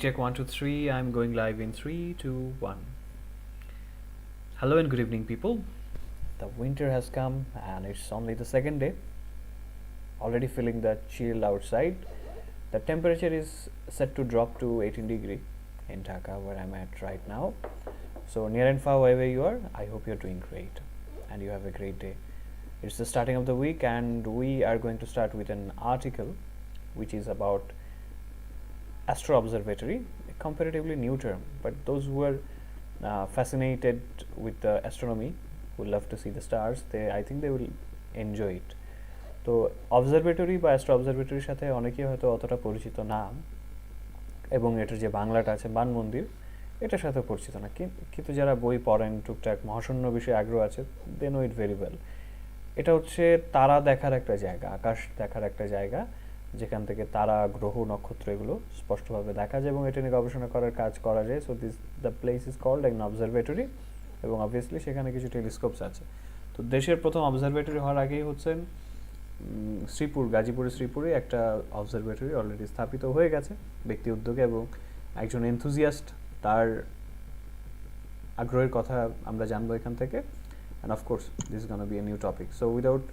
check 1 2 3. I'm going live in 3 2 1. Hello and good evening, people. The winter has come and it's only the second day. Already feeling the chill outside. The temperature is set to drop to 18 degree in Dhaka, where I'm at right now. So near and far wherever you are, I hope you're doing great and you have a great day. It's the starting of the week and we are going to start with an article which is about Astro Observatory, a comparatively new term, but those who are fascinated with the astronomy, who love to see the stars, I think they will enjoy it. তো observatory বা astro অবজারভেটরির সাথে অনেকেই হয়তো অতটা পরিচিত না, এবং এটার যে বাংলাটা আছে বান মন্দির, এটার সাথে পরিচিত না, কিন্তু যারা বই পড়েন, টুকটাক মহাশূন্য বিষয়ে আগ্রহ আছে, they know it very well. এটা হচ্ছে তারা দেখার একটা জায়গা, আকাশ দেখার একটা জায়গা, যেখান থেকে তারা, গ্রহ, নক্ষত্র এগুলো স্পষ্টভাবে দেখা যায় এবং এটা নিয়ে গবেষণা করার কাজ করা যায়। So the place is called an observatory, এবং অবভিয়াসলি সেখানে কিছু টেলিস্কোপস আছে। তো দেশের প্রথম অবজারভেটরি হওয়ার আগেই হচ্ছেন শ্রীপুর, গাজীপুরের শ্রীপুরে একটা অবজারভেটরি অলরেডি স্থাপিত হয়ে গেছে ব্যক্তি উদ্যোগে, এবং একজন এনথুজিয়াস্ট, তার আগ্রহের কথা আমরা জানবো এখান থেকে। And of course, this is going to be a new topic. So without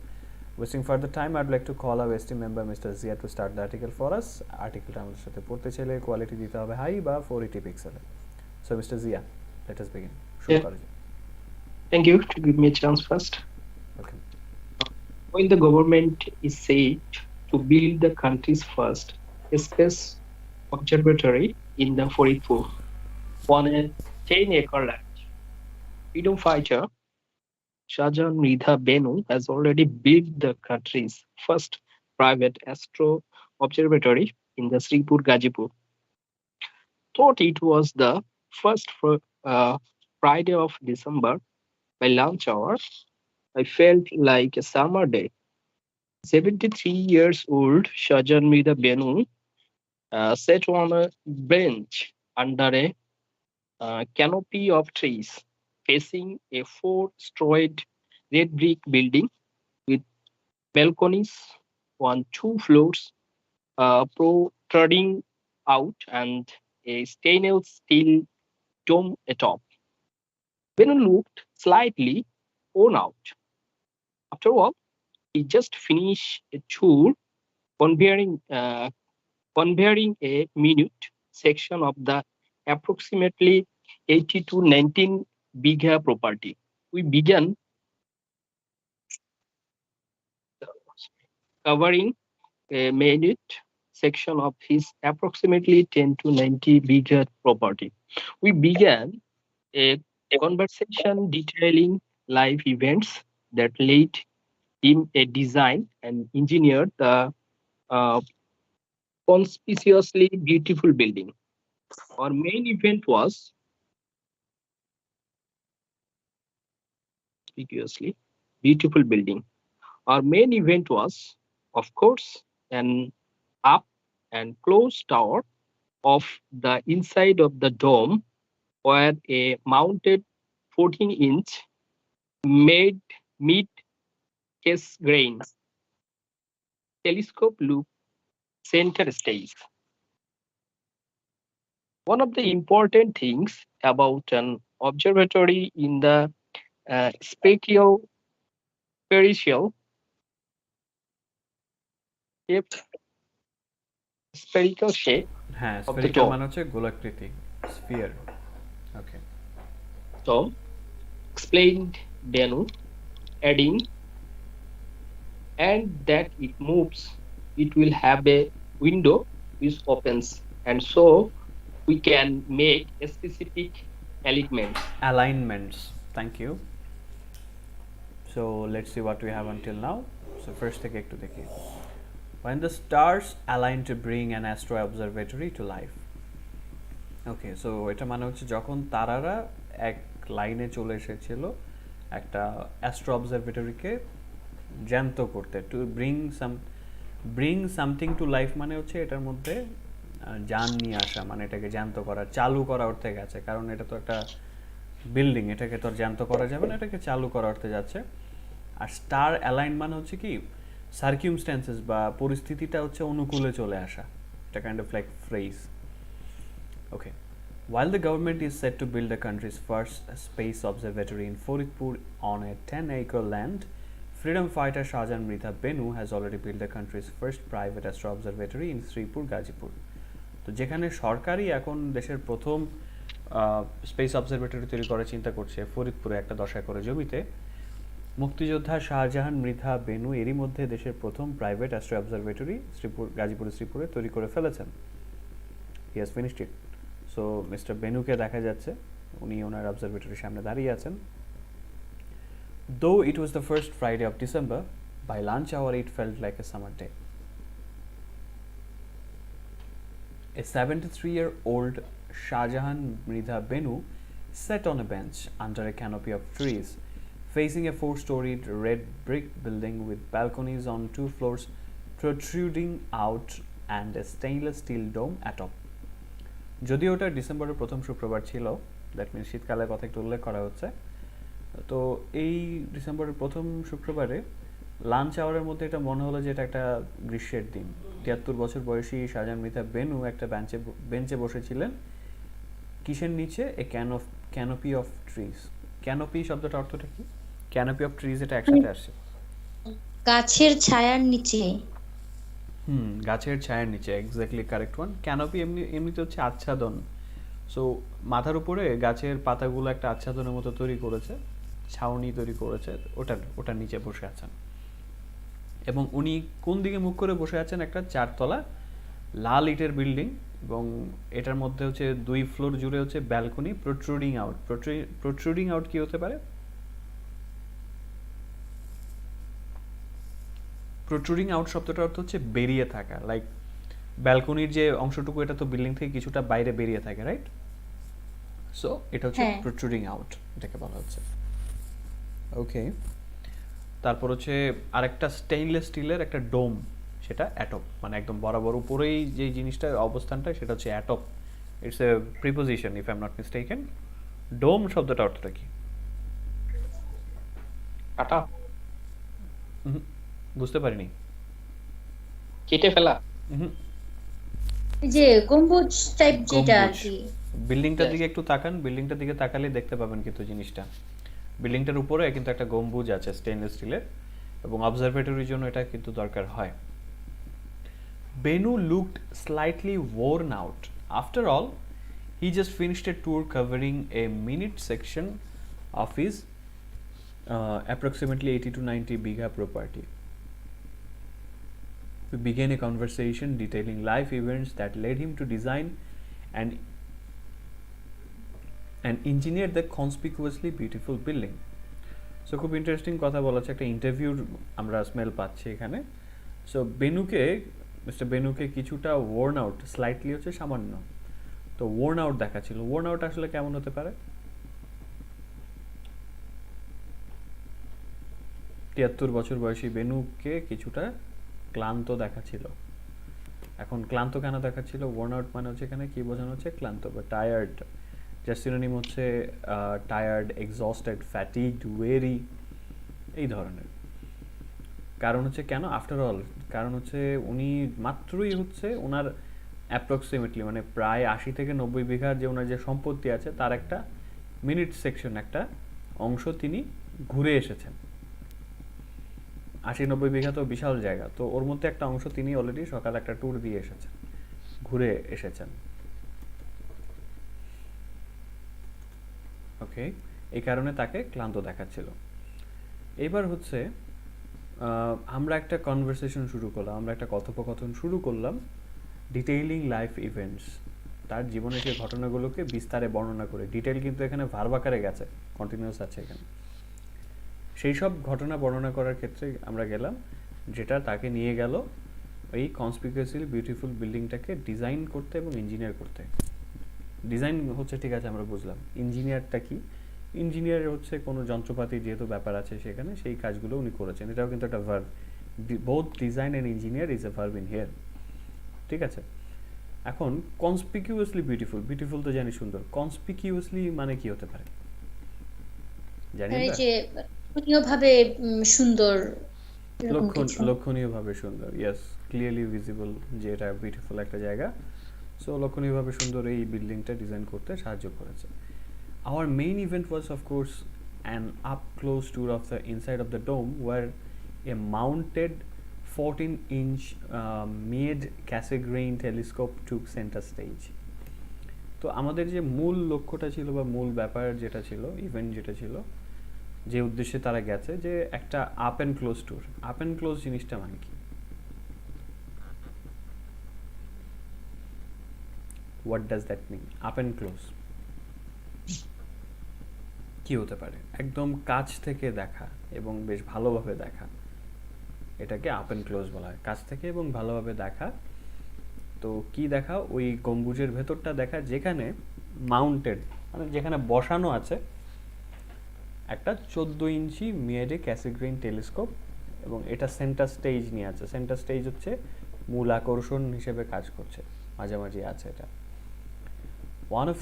wasting further time, I'd like to call our esteemed member Mr. Zia to start the article for us. Article টা আমাদের সাথে পড়তে চাইলে quality দিতে হবে high বা 480 পিক্সেলে। So Mr. Zia, let us begin. শুরু করা যাক। Thank you to give me a chance first. Okay. When the government is said to build the country's first space observatory in the Faridpur on a 10-acre land, freedom fighter Shahjahan Mridha Benu has already built the country's first private astro observatory in the Sripur Gazipur. Thought it was the first Friday of December by lunch hour, I felt like a summer day. 73 years old Shahjahan Mridha Benu sat on a bench under a canopy of trees, facing a 4-storied red brick building with balconies on 2 floors protruding out and a stainless steel dome atop. Benu looked slightly worn out. After all, he just finished a tour conveying a minute section of the approximately 80 to 19 bigha property. We began covering a minute section of his approximately 10 to 90 bigha property. We began a conversation detailing live events that led him a design and engineered the conspicuously beautiful building. Our main event was conspicuously beautiful building. Our main event was, of course, an up and close tower of the inside of the dome, where a mounted 14-inch mid-case grain telescope looked center stage. One of the important things about an observatory in the spatial spherical shape হ্যাঁ, of the spherical dome. মানে হচ্ছে গোলাকৃতি, sphere. Okay. Dome, explained Benu, adding, and that it moves, it will have a window which opens, and so we can make a specific alignments. Thank you. So let's see what we have until now. So first থেকে একটু দেখি। When the stars align to bring an astro observatory to life. Okay, so এটা মানে হচ্ছে যখন তারারা এক লাইনে চলে এসেছিল একটা অ্যাস্ট্রো অবজারভেটরিকে জ্যান্ত করতে, to bring something to life মানে হচ্ছে এটার মধ্যে জান নিয়ে আসা, মানে এটাকে জ্যান্ত করা, চালু করা অর্থে গেছে, কারণ এটা তো একটা বিল্ডিং, এটাকে তো আর জ্যান্ত করা যাবে না, এটাকে চালু করা অর্থে যাচ্ছে। আর স্টার অ্যালাইন মানে হচ্ছে কি সার্কিউমস্ট্যান্সেস বা পরিস্থিতিটা হচ্ছে অনুকূলে চলে আসা, এটা kind of like phrase. Okay. While the government is set to build the country's first space observatory in Faridpur on a 10-acre land, freedom fighter Shahjahan Mridha Benu has already built the country's first private astro observatory in Sripur, Gazipur. তো যেখানে সরকারই এখন দেশের প্রথম space observatory তৈরি করার চিন্তা করছে ফরিদপুরে একটা 10 একরের জমিতে, মুক্তিযোদ্ধা শাহজাহান মৃধা বেনু এরই মধ্যে দেশের প্রথম প্রাইভেট অ্যাস্ট্রো অবজারভেটরি গাজীপুরের শ্রীপুরে তৈরি করে ফেলেছেন। He has finished it. So mister বেনুকে দেখা যাচ্ছে উনি ওনার অবজারভেটরির সামনে দাঁড়িয়ে আছেন। Though it was the first Friday of December, by lunch hour it felt like a summer day. A 73-year-old Shahjahan Mridha Benu sat on a bench under a canopy of trees, facing a 4-storied red brick building with balconies on 2 floors protruding out and a stainless steel dome atop. যদিও ওটা ডিসেম্বরের প্রথম শুক্রবার ছিল, that means শীতকালের কথা একটু উল্লেখ করা হচ্ছে, তো এই ডিসেম্বরের প্রথম শুক্রবারে লাঞ্চ আওয়ারের মধ্যে এটা মনে হলো যে এটা একটা গ্রীষ্মের দিন। 73 বছর বয়সী শাহজাহান মৃধা বেনু একটা বেঞ্চে বসেছিলেন। কিসের নিচে? এ ক্যানোপি অফ ট্রিজ। ক্যানোপি শব্দটা অর্থটা কি? ক্যানোপি অফ ট্রিজ এটা একসাথে আসছে, গাছের ছায়ার নিচে। গাছের ছায়ার নিচে, এক্স্যাক্টলি কারেক্ট ওয়ান। ক্যানোপি এমনিতে হচ্ছে আচ্ছাদন। সো মাথার উপরে গাছের পাতাগুলো একটা আচ্ছাদনের মতো তৈরি করেছে, ছাউনি তৈরি করেছে, ওটার নিচে বসে আছেন। এবং উনি কোন দিকে মুখ করে বসে আছেন? একটা 4 তলা লাল ইটের বিল্ডিং, এবং এটার মধ্যে হচ্ছে 2 ফ্লোর জুড়ে হচ্ছে ব্যালকনি প্রোট্রুডিং আউট। প্রোট্রুডিং আউট কি হতে পারে? প্রোট্রুডিং আউট শব্দটার অর্থ হচ্ছে বেরিয়ে থাকা, লাইক ব্যালকনির যে অংশটুকু এটা তো বিল্ডিং থেকে কিছুটা বাইরে বেরিয়ে থাকে, রাইট? সো এটা হচ্ছে প্রোট্রুডিং আউট, এটাকে বলা হচ্ছে। ওকে, তারপর হচ্ছে আরেকটা স্টেইনলেস স্টিলের একটা ডোম, সেটা অ্যাটপ, মানে একদম বরাবর উপরেই যে জিনিসটার অবস্থানটা সেটা হচ্ছে atop. It's a preposition if I am not mistaken. Dome শব্দটা অর্থটা কি? কাটা, বুঝতে পারিনি। কেটে ফেলা, যে গম্বুজ টাইপ যেটা আর কি। বিল্ডিংটার দিকে একটু তাকান, বিল্ডিংটার দিকে তাকালে দেখতে পাবেন কিন্তু জিনিসটা, বিল্ডিংটার উপরে কিন্তু একটা গম্বুজ আছে স্টেইনলেস স্টিলের, এবং অবজারভেটরির জন্য এটা কিন্তু দরকার হয়। Benu looked slightly worn out. After all, he just finished a tour covering a minute section of his approximately 80 to 90 bigha property. We began a conversation detailing life events that led him to design and engineer the conspicuously beautiful building. So খুব interesting কথা বলা আছে, একটা ইন্টারভিউর আমরা smell পাচ্ছি এখানে। So mister বেনুকে কিছুটা ওয়ার্ন আউট, স্লাইটলি হচ্ছে সামান্য, তো ওয়ার্ন আউট দেখাচ্ছিল। ওয়ার্ন আউট আসলে কেমন হতে পারে? 73 বছর বয়সী বেনুকে কিছুটা ক্লান্ত দেখাচ্ছিল। এখন ক্লান্ত কেন দেখাচ্ছিল? ওয়ার্ন আউট মানে হচ্ছে এখানে কি বোঝানো হচ্ছে? ক্লান্ত বা টায়ার্ড। যার সিনোনিম হচ্ছে টায়ার্ড, এক্সস্টেড, ফ্যাটিগড, ওয়েরি, এই ধরনের। কারণ হচ্ছে কেন? আফটার অল কারণ হচ্ছে উনি মাত্রই হচ্ছে ওনার অ্যাপ্রক্সিমেটলি মানে প্রায় 80 থেকে 90 বিঘার যে ওনার যে সম্পত্তি আছে তার একটা মিনিট সেকশন, একটা অংশ তিনি ঘুরে এসেছেন। 80-90 বিঘা তো বিশাল জায়গা, তো ওর মধ্যে একটা অংশ তিনি অলরেডি সকালে একটা ট্যুর দিয়ে এসেছেন, ঘুরে এসেছেন। ওকে, এই কারণে তাকে ক্লান্ত দেখাচ্ছিল। এবার হচ্ছে আমরা একটা কনভারসেশন শুরু করলাম, আমরা একটা কথোপকথন শুরু করলাম ডিটেইলিং লাইফ ইভেন্টস, তার জীবনের সেই ঘটনাগুলোকে বিস্তারে বর্ণনা করে। ডিটেইল কিন্তু এখানে ভার্ব আকারে গেছে, কন্টিনিউয়াস আছে এখানে। সেই সব ঘটনা বর্ণনা করার ক্ষেত্রে আমরা গেলাম, যেটা তাকে নিয়ে গেল এই কনসপিকুয়াসলি বিউটিফুল বিল্ডিংটাকে ডিজাইন করতে এবং ইঞ্জিনিয়ার করতে। ডিজাইন হচ্ছে ঠিক আছে, আমরা বুঝলাম। ইঞ্জিনিয়ারটা কি? ইঞ্জিনিয়ার হচ্ছে কোনো যন্ত্রপাতি যেহেতু ব্যাপার আছে সেখানে, সেই কাজগুলো উনি করেছেন। এটাও কিন্তু একটা verb. Both design and engineer is a verb in here, ঠিক আছে? এখন কনসপিকিউয়াসলি বিউটিফুল, বিউটিফুল তো জানি সুন্দর, কনসপিকিউয়াসলি মানে কি হতে পারে জানি না? যে লক্ষণীয়ভাবে সুন্দর, লক্ষণীয়ভাবে সুন্দর, ইয়েস, ক্লিয়ারলি ভিজিবল যে এটা বিউটিফুল একটা জায়গা। সো লক্ষণীয়ভাবে সুন্দর এই বিল্ডিংটা ডিজাইন করতে সাহায্য করেছে। Our main event was, of course, an up close tour of the inside of the dome where a mounted 14-inch made Cassegrain telescope took center stage. তো আমাদের যে মূল লক্ষ্যটা ছিল বা মূল ব্যাপার যেটা ছিল, ইভেন্ট যেটা ছিল, যে উদ্দেশ্যে তারা গেছে, যে একটা up and close tour. Up and close জিনিসটা মানে কি? What does that mean? Up and close কি হতে পারে? একদম কাছ থেকে দেখা এবং বেশ ভালোভাবে দেখা, এটাকে আপ অ্যান্ড ক্লোজ বলা হয়। কাছ থেকে এবং ভালোভাবে দেখা। তো কি দেখা? ওই গম্বুজের ভেতরটা দেখা, যেখানে মাউন্টেড মানে যেখানে বসানো আছে একটা 14 ইঞ্চি মেয়েডে ক্যাসিগ্রেইন টেলিস্কোপ, এবং এটা সেন্টার স্টেজ নিয়ে আছে। সেন্টার স্টেজ হচ্ছে মূল আকর্ষণ হিসেবে কাজ করছে, মাঝামাঝি আছে এটা। One of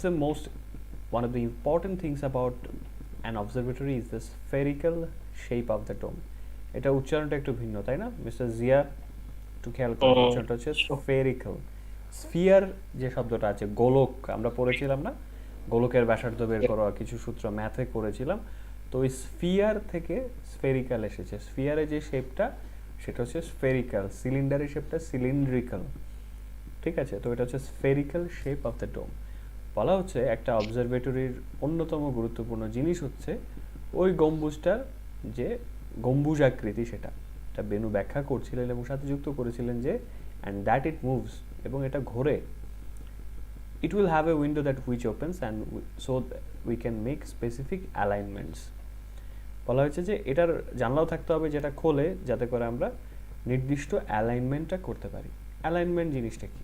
the important things about an observatory is the spherical shape of the dome. এটা উচ্চারণটা একটু ভিন্ন, তাই না মিস্টার জিয়া? একটু খেয়াল করুন, উচ্চারণটা হচ্ছে স্ফেরিক্যাল। স্ফিয়ার যে শব্দটা আছে, গোলক, আমরা পড়েছিলাম না, গোলকের ব্যাসার্ধ বের করা কিছু সূত্র ম্যাথে করেছিলাম। তো ওই স্ফিয়ার থেকে স্ফেরিক্যাল এসেছে। স্ফিয়ারের যে শেপটা সেটা হচ্ছে স্ফেরিক্যাল, সিলিন্ডারের শেপটা সিলিন্ড্রিক্যাল, ঠিক আছে? তো এটা হচ্ছে স্ফেরিক্যাল শেপ অফ দ্য ডোম। বলা হচ্ছে একটা অবজারভেটরির অন্যতম গুরুত্বপূর্ণ জিনিস হচ্ছে ওই গম্বুজটার যে গম্বুজ আকৃতি, সেটা বেনু ব্যাখ্যা করছিলেন এবং সাথে যুক্ত করেছিলেন যে অ্যান্ড দ্যাট ইট মুভস, এবং এটা ঘোরে। It will have a window that which opens and so we can make specific alignments. বলা হয়েছে যে এটার জানলাও থাকতে হবে যেটা খোলে, যাতে করে আমরা নির্দিষ্ট অ্যালাইনমেন্টটা করতে পারি। অ্যালাইনমেন্ট জিনিসটা কি?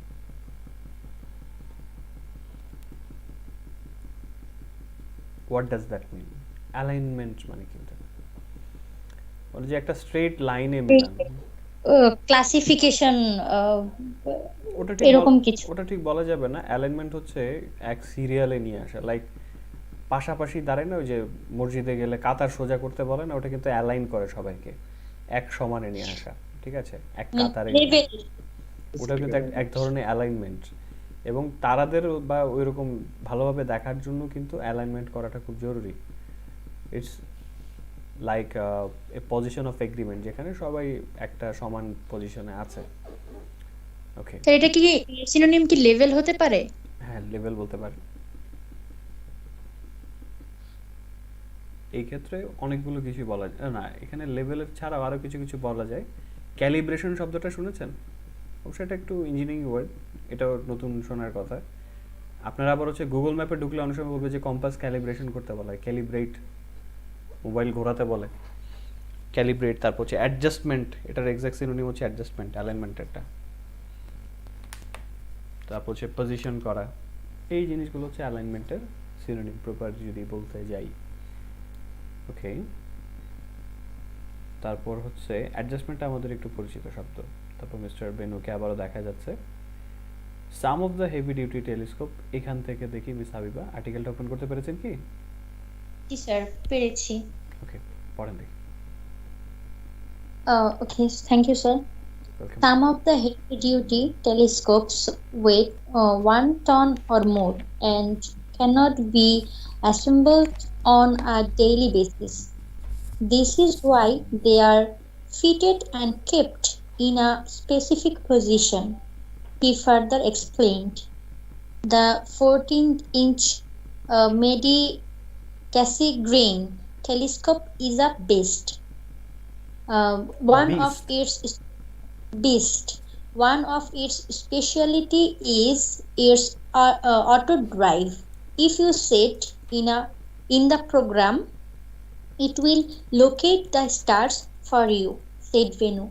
What does that mean? Alignment মানে কি? বলে যে একটা স্ট্রেট লাইনে মেলানো। ক্লাসিফিকেশন ওটা ঠিক এরকম কিছু। ওটা ঠিক বলা যাবে না। অ্যালাইনমেন্ট হচ্ছে এক সিরিয়ালে নিয়ে আসা, লাইক পাশাপাশি দাঁড়ায় না, ওই যে মসজিদে গেলে কাতার সোজা করতে বলে না, ওটা কিন্তু অ্যালাইন করে সবাইকে, এক সমানে নিয়ে আসা, ঠিক আছে, এক কাতারে। ওটা কিন্তু এক ধরনের অ্যালাইনমেন্ট, এবং তারাদের বা ওইরকম ভালোভাবে দেখার জন্য কিন্তু অ্যালাইনমেন্ট করাটা খুব জরুরি। It's like a position of agreement, যেখানে সবাই একটা সমান পজিশনে আছে। ওকে, তো এটা কি সিনোনিম কি লেভেল হতে পারে? হ্যাঁ, লেভেল বলতে পারি। এই ক্ষেত্রে অনেকগুলো কিছু বলা যায় না, এখানে লেভেলের ছাড়াও আরও কিছু কিছু বলা যায়। ক্যালিব্রেশন শব্দটা শুনেছেন? অবশ্যই এটা একটু ইঞ্জিনিয়ারিং ওয়ার্ড, এটাও নতুন শোনার কথা। আপনারা আবার হচ্ছে গুগল ম্যাপে ঢুকলে অনেক সময় বলবে যে কম্পাস ক্যালিব্রেশন করতে বলা হয়, ক্যালিব্রেট, মোবাইল ঘোরাতে বলে ক্যালিব্রেট। তারপর হচ্ছে অ্যাডজাস্টমেন্ট, এটার এক্সাক্ট সিনোনিম হচ্ছে অ্যাডজাস্টমেন্ট, অ্যালাইনমেন্টেরটা। তারপর হচ্ছে পজিশন করা, এই জিনিসগুলো হচ্ছে অ্যালাইনমেন্টের সিনোনিম প্রপার যদি বলতে যাই। ওকে, তারপর হচ্ছে অ্যাডজাস্টমেন্টটা আমাদের একটু পরিচিত শব্দ। তারপর মিস্টার বেনুকে আবারও দেখা যাচ্ছে। Some of the heavy duty telescope, এখান থেকে দেখি মিস হাবিবা আর্টিকেলটা ওপেন করতে পেরেছেন কি? জি স্যার, পেরেছি। ওকে, পড়েন দেখি। Okay, thank you, sir. Welcome. Some of the heavy-duty telescopes weigh 1 ton or more and cannot be assembled on a daily basis. This is why they are fitted and kept in a specific position. He further explained. The 14-inch Medi Cassegrain telescope is a beast. One of its specialty is its auto drive. If you set in the program, it will locate the stars for you, said Venu,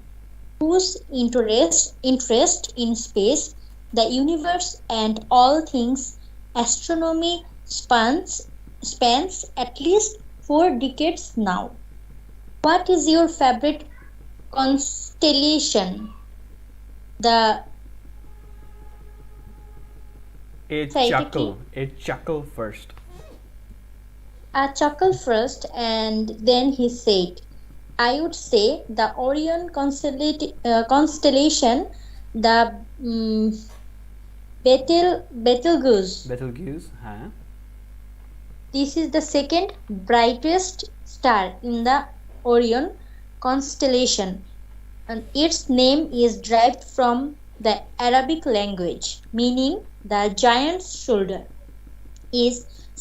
whose interest in space, the universe, and all things astronomy spans at least 4 decades now. What is your favorite constellation? A chuckle first. A chuckle first, and then he said, I would say the Orion constellation, the Betelgeuse. Betelgeuse, হ্যাঁ। This is the second brightest star in the Orion constellation, and its name is derived from the Arabic language, meaning the giant's shoulder is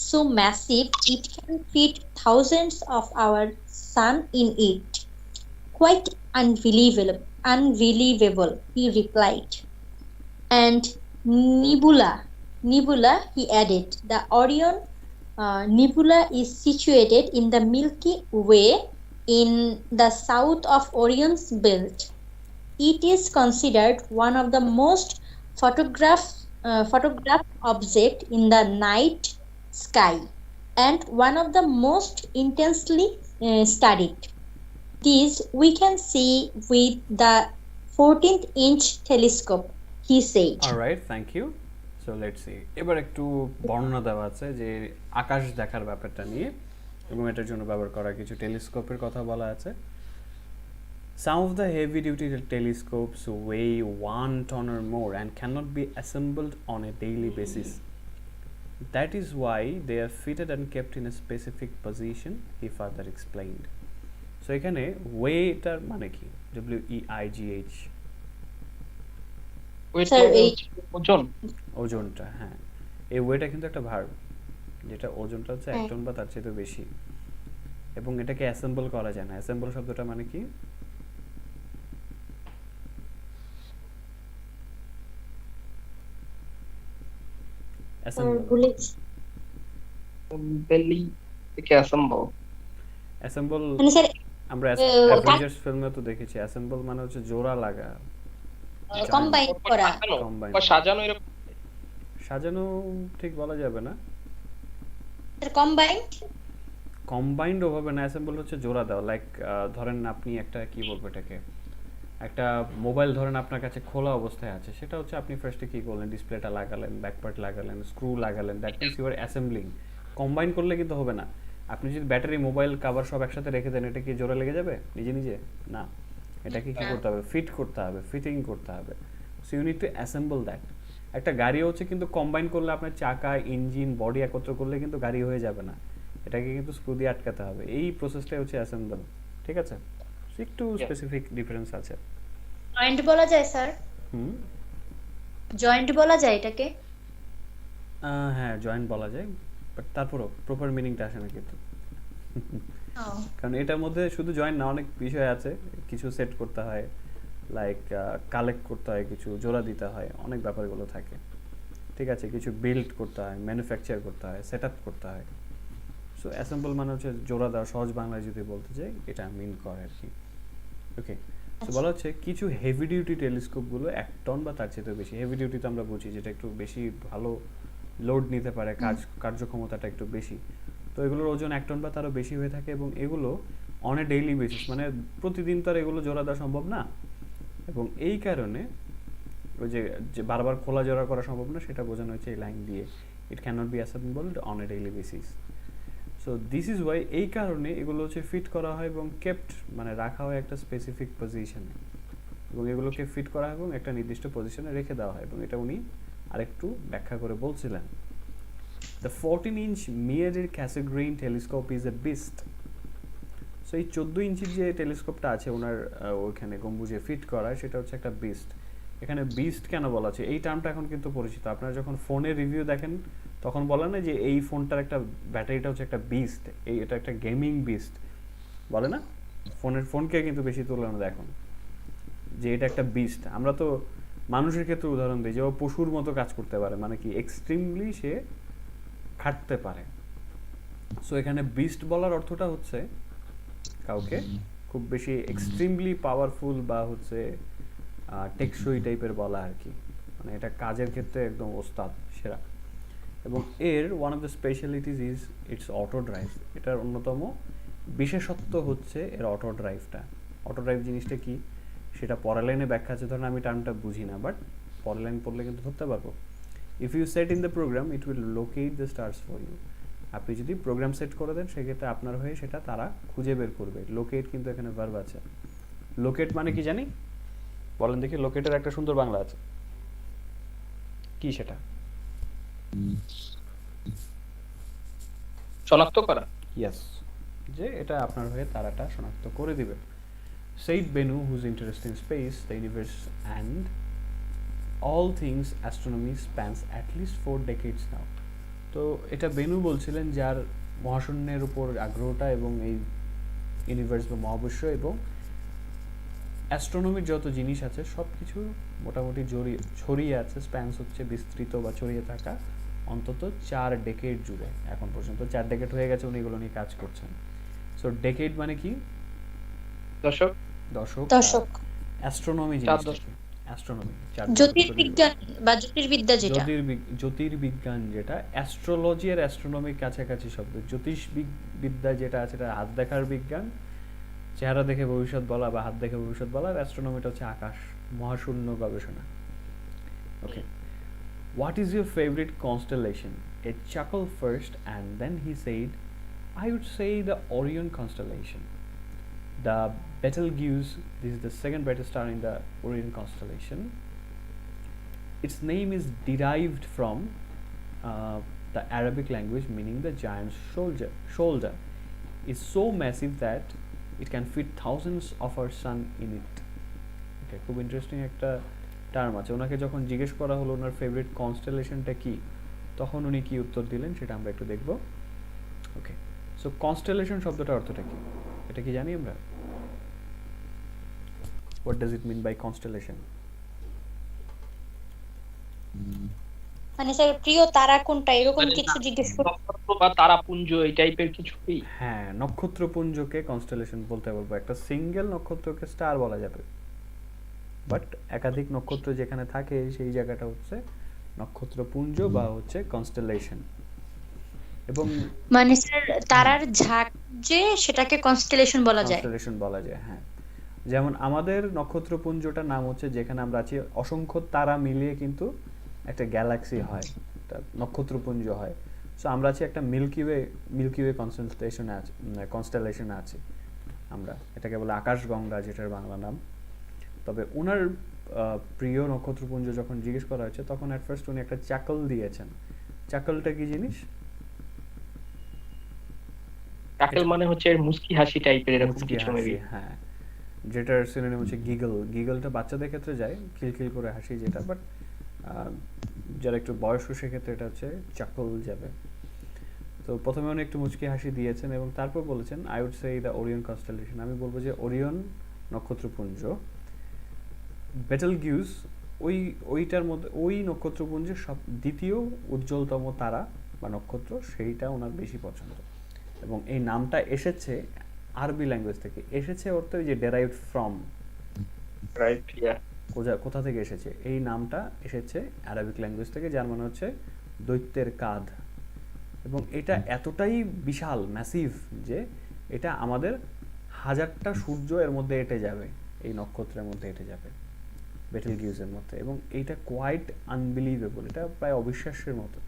so massive it can fit thousands of our sun in it. Quite unbelievable, he replied. And nebula, he added. The Orion Nebula is situated in the Milky Way in the south of Orion's belt. It is considered one of the most photographed object in the night sky and one of the most intensely studied. This we can see with the 14-inch telescope, he said. Alright, thank you. So let's see, এবার একটু বর্ণনা দেওয়া আছে যে আকাশ দেখার ব্যাপারটা নিয়ে এবং এটার জন্য ব্যবহার করা কিছু টেলিস্কোপের কথা বলা আছে। Some of the heavy-duty telescopes weigh 1 ton or more and cannot be assembled on a daily basis. That is why they are fitted and kept in a specific position, he further explained. So এখানে waiter মানে কি? WEIGH, ওজন। ওজনটা, হ্যাঁ। এই ওয়েটা কিন্তু একটা verb, যেটা ওজনটা হচ্ছে 1 টন বা তার চেয়ে বেশি, এবং এটাকে অ্যাসেম্বল করা যায় না। অ্যাসেম্বল শব্দটা মানে কি? অ্যাসেম্বল আমরা অ্যাভেঞ্জার্স ফিল্মে তো দেখেছি, অ্যাসেম্বল মানে হচ্ছে জোড়া লাগা, কম্বাইন করা, বা সাজানো। এরকম সাজানো ঠিক বলা যাবে না, কম্বাইন্ড ওভাবে না। অ্যাসেম্বল হচ্ছে জোড়া দেওয়া। লাইক ধরেন আপনি একটা কি বলবো এটাকে, একটা মোবাইল ধরেন আপনার কাছে খোলা অবস্থায় আছে, সেটা হচ্ছে আপনি ফার্স্টে কি করলেন, ডিসপ্লেটা লাগালেন, ব্যাকপার্ট লাগালেন, স্ক্রু লাগালেন, that means you are assembling. Combine করলে কিন্তু হবে না। আপনি যদি ব্যাটারি, মোবাইল, কভার সব একসাথে রেখে দেন, এটা কি জোড়া লেগে যাবে নিজে নিজে? না, এটাকে কি করতে হবে? ফিট করতে হবে, ফিটিং করতে হবে। So you need to assemble that. একটা গাড়ি হচ্ছে কিন্তু কম্বাইন করলে আপনার চাকা, ইঞ্জিন, বডি একত্র করলে কিন্তু গাড়ি হয়ে যাবে না, এটাকে কিন্তু স্ক্রু দিয়ে আটকাতে হবে। এই প্রসেসটাই হচ্ছে অ্যাসেম্বল, ঠিক আছে? একটু স্পেসিফিক ডিফারেন্স আছে। জয়েন্ট বলা যায় স্যার? জয়েন্ট বলা যায় এটাকে? হ্যাঁ, জয়েন্ট বলা যায়, বাট তারপরও প্রপার মিনিংটা আসে না কিন্তু। কারণ এটার মধ্যে শুধু জয়েন্ট না, অনেক বিষয় আছে। কিছু সেট করতে হয়, লাইক কালেক্ট করতে হয়, কিছু জোড়া দিতে হয়, অনেক ব্যাপারগুলো থাকে, ঠিক আছে? কিছু বিল্ড করতে হয়, ম্যানুফ্যাকচার করতে হয়, সেট আপ করতে হয়। সো অ্যাসেম্বল মানে হচ্ছে জোড়া দেওয়া, সহজ বাংলায় যদি বলতে চাই এটা মিন করে আর কি। ওকে, তো বলা হচ্ছে কিছু হেভি ডিউটি টেলিস্কোপগুলো 1 টন বা তার চেয়ে বেশি। হেভি ডিউটি তো আমরা বুঝি যেটা একটু বেশি ভালো লোড নিতে পারে, কার্যক্ষমতাটা একটু বেশি। তো এগুলোর ওজন 1 টন বা তারও বেশি হয়ে থাকে, এবং এগুলো অন এ ডেইলি বেসিস, মানে প্রতিদিন তো আর এগুলো জোড়া দেওয়া সম্ভব না, এবং এই কারণে ওই যে বারবার খোলা জোড়া করা সম্ভব না, সেটা বোঝানো হচ্ছে এই লাইন দিয়ে, it can not be assembled on a daily basis. So this is why, এই কারণে এগুলো হচ্ছে ফিট করা হয় এবং কেপ্ট মানে রাখা হয় একটা স্পেসিফিক পজিশনে, এবং এগুলোকে ফিট করা হয় এবং একটা নির্দিষ্ট পজিশনে রেখে দেওয়া হয়, এবং এটা উনি আরেকটু ব্যাখ্যা করে বলছিলেন। The 14-inch Meyer Cassegrain telescope is a beast. So এই 14 ইঞ্চির যে টেলিস্কোপটা আছে ওনার ওইখানে গম্বুজে ফিট করা, সেটা হচ্ছে একটা বিস্ট। এখানে বিস্ট কেন বলা আছে, এই টার্মটা এখন কিন্তু পরিচিত। আপনারা যখন ফোনের রিভিউ দেখেন তখন বলে না যে এই ফোনটার একটা ব্যাটারিটা হচ্ছে একটা বিস্ট, এটা একটা গেমিং বিস্ট বলে না? ফোনকে কিন্তু বেশি তুলনা দেয় এখন যে এটা একটা বিস্ট। আমরা তো মানুষের ক্ষেত্রে উদাহরণ দিই যে ও পশুর মতো কাজ করতে পারে, মানে কি এক্সট্রিমলি সে খাটতে পারে। সো এখানে বিস্ট বলার অর্থটা হচ্ছে কাউকে খুব বেশি এক্সট্রিমলি পাওয়ারফুল বা হচ্ছে টেকসই টাইপের বলা আর কি, মানে এটা কাজের ক্ষেত্রে একদম ওস্তাদ, সেরা। এবং এর one of the specialities is it's auto drive. এটার অন্যতম বিশেষত্ব হচ্ছে এর অটো ড্রাইভটা। অটো ড্রাইভ জিনিসটা কি সেটা পরের লাইনে ব্যাখ্যা আছে, ধরেন আমি টার্মটা বুঝি না, বাট পরের লাইন পড়লে কিন্তু ধরতে পারবো। If you set in the program it will locate the stars for you. আপনি যদি প্রোগ্রাম সেট করে দেন সেক্ষেত্রে আপনার হয়ে সেটা তারা খুঁজে বের করবে। লোকেট কিন্তু এখানে ভার্ব আছে। লোকেট মানে কি জানি বলেন দেখি, লোকেটের একটা সুন্দর বাংলা আছে কি সেটা? শনাক্ত করা। ইয়েস, যে এটা আপনার হয়ে তারাটা শনাক্ত করে দিবে। Said Bennu, whose interest in space, the universe, and all things astronomy spans at least 4 decades now. তো এটা বেনু বলছিলেন যার মহাশূন্যের উপর আগ্রহটা এবং এই ইউনিভার্স বা মহাবিশ্ব এবং অ্যাস্ট্রোনমির যত জিনিস আছে সব কিছু মোটামুটি ছড়িয়ে আছে, স্প্যান্স হচ্ছে বিস্তৃত বা ছড়িয়ে থাকা অন্তত 4 ডেকেড জুড়ে। এখন পর্যন্ত 4 ডেকেড হয়ে গেছে উনি এগুলো নিয়ে কাজ করছেন। সো ডেকেড মানে কি? দশক। দশক। অ্যাস্ট্রোনমি জিনিসটা কি? অ্যাস্ট্রোনমি জ্যোতির্বিজ্ঞান বা জ্যোতির্বিদ্যা যেটা, জ্যোতির্বিজ্ঞান যেটা অ্যাস্ট্রোলজি আর অ্যাস্ট্রোনমির কাছাকাছি শব্দ। জ্যোতিষবিদ্যা যেটা আছে এটা হাত দেখার বিজ্ঞান, চেহারা দেখে ভবিষ্যৎ বলা বা হাত দেখে ভবিষ্যৎ বলা। আর অ্যাস্ট্রোনমিটা হচ্ছে আকাশ মহাশূন্য গবেষণা। ওকে, what is your favorite constellation? A chuckle first and then he said, I would say the Orion constellation. The Betelgeuse, this is the second brightest star in the Orion constellation. Its name is derived from the Arabic language meaning the giant shoulder is so massive that it can fit thousands of our sun in it. Okay, খুব interesting একটা term আছে। ওনাকে যখন জিজ্ঞেস করা হলো ওনার favourite কনস্টেলেশনটা কি, তখন উনি কি উত্তর দিলেন সেটা আমরা একটু দেখব। ওকে, সো কনস্টেলেশন শব্দটার অর্থটা কি এটা কি জানি আমরা? What does it mean by constellation? মানে স্যার প্রিয় তারা কোনটা এরকম কিছু জিজ্ঞেস করতে? নক্ষত্র বা তারাপুঞ্জ এই টাইপের কিছু কি? হ্যাঁ, নক্ষত্রপুঞ্জকে কনস্টেলেশন বলতে পারবো। একটা সিঙ্গেল নক্ষত্রকে স্টার বলা যাবে, বাট একাধিক নক্ষত্র যেখানে থাকে সেই জায়গাটা হচ্ছে নক্ষত্রপুঞ্জ বা হচ্ছে কনস্টেলেশন। এবং মানে স্যার তারার ঝাঁক যে সেটাকে কনস্টেলেশন বলা যায়। কনস্টেলেশন বলা যায়, হ্যাঁ। যেমন আমাদের নক্ষত্রপুঞ্জটার নাম হচ্ছে, যেখানে আমরা আছি অসংখ্য তারা মিলিয়ে কিন্তু একটা গ্যালাক্সি হয়, একটা নক্ষত্রপুঞ্জ হয়। সো আমরা আছি একটা মিল্কি ওয়ে কনস্টেলেশনে আছে আমরা, এটাকে বলে আকাশগঙ্গা, যেটার বাংলা নাম। তবে ওনার প্রিয় নক্ষত্রপুঞ্জ যখন জিজ্ঞেস করা হয়েছে তখন অ্যাট ফার্স্ট উনি একটা চাকল দিয়েছেন। চাকলটা কি জিনিস? চাকল মানে হচ্ছে মুস্কি হাসি টাইপের এরকম কিছু মেবি। হ্যাঁ, যেটার সিনোনিম হচ্ছে গিগল। গিগলটা বাচ্চাদের ক্ষেত্রে যায়, খিলখিল করে হাসি যেটা, বাট যারা একটু বয়স্ক সেক্ষেত্রে এটা হচ্ছে চাকল যাবে। তো প্রথমে উনি একটু মুচকি হাসি দিয়েছেন এবং তারপর বলেছেন I would say the Orion constellation, আমি বলবো যে ওরিয়ন নক্ষত্রপুঞ্জ। বেটেলগিউস ওইটার মধ্যে ওই নক্ষত্রপুঞ্জের দ্বিতীয় উজ্জ্বলতম তারা বা নক্ষত্র, সেইটা ওনার বেশি পছন্দ। এবং এই নামটা এসেছে আরবি ল্যাঙ্গুয়েজ থেকে, এসেছে অর্থ যে ডেরাইভড ফ্রম, রাইট, ইয়া। কোথা থেকে এসেছে? এই নামটা এসেছে আরবিক ল্যাঙ্গুয়েজ থেকে, যার মানে হচ্ছে দৈত্যের কাঁধ। এবং এটা এতটাই বিশাল ম্যাসিভ যে এটা আমাদের 1000টা সূর্য এর মধ্যে এঁটে যাবে, এই নক্ষত্রের মধ্যে এঁটে যাবে, বেটেলগিউজের মধ্যে। এবং এইটা কোয়াইট আনবিলিভেবল, এটা প্রায় অবিশ্বাস্যের মতো।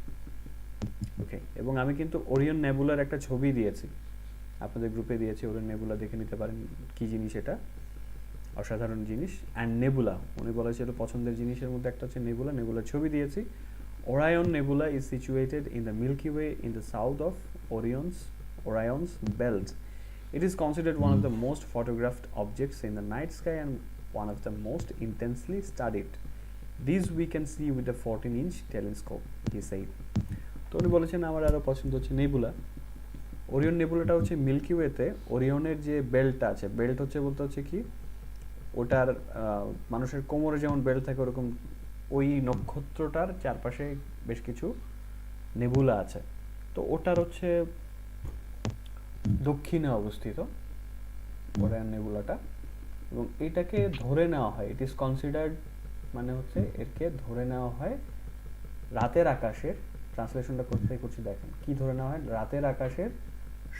ওকে, এবং আমি কিন্তু ওরিয়ন নেবুলার একটা ছবি দিয়েছি, আপনাদের গ্রুপে দিয়েছি। ওরিয়ন নেবুলা দেখে নিতে পারেন কি জিনিস এটা, অসাধারণ জিনিস। অ্যান্ড নেবুলা, উনি বলেছিল পছন্দের জিনিসের মধ্যে একটা হচ্ছে নেবুলা। নেবুলার ছবি দিয়েছি। Orion Nebula is situated in the Milky Way in the south of Orion's belt. It is considered one of the most photographed objects in the night sky and one of the most intensely studied. These we can see with the 14-inch telescope, he said. তো উনি বলেছেন আমার আরও পছন্দ হচ্ছে nebula. Orion নেবুলাটা হচ্ছে milky ওয়েতে ওরিয়নের যে বেল্টটা আছে, বেল্ট হচ্ছে বলতে হচ্ছে কি, ওটার মানুষের কোমরে যেমন বেল্ট থাকে ওরকম ওই নক্ষত্রটার চারপাশে বেশ কিছু নেবুলা আছে। তো ওটার হচ্ছে দক্ষিণে অবস্থিত ওরিয়ন নেবুলাটা, এবং এটাকে ধরে নেওয়া হয়, ইট ইজ কনসিডার্ড, মানে হচ্ছে এরকে ধরে নেওয়া হয় রাতের আকাশের, ট্রান্সলেশনটা করছি দেখেন কি ধরে নেওয়া হয়, রাতের আকাশের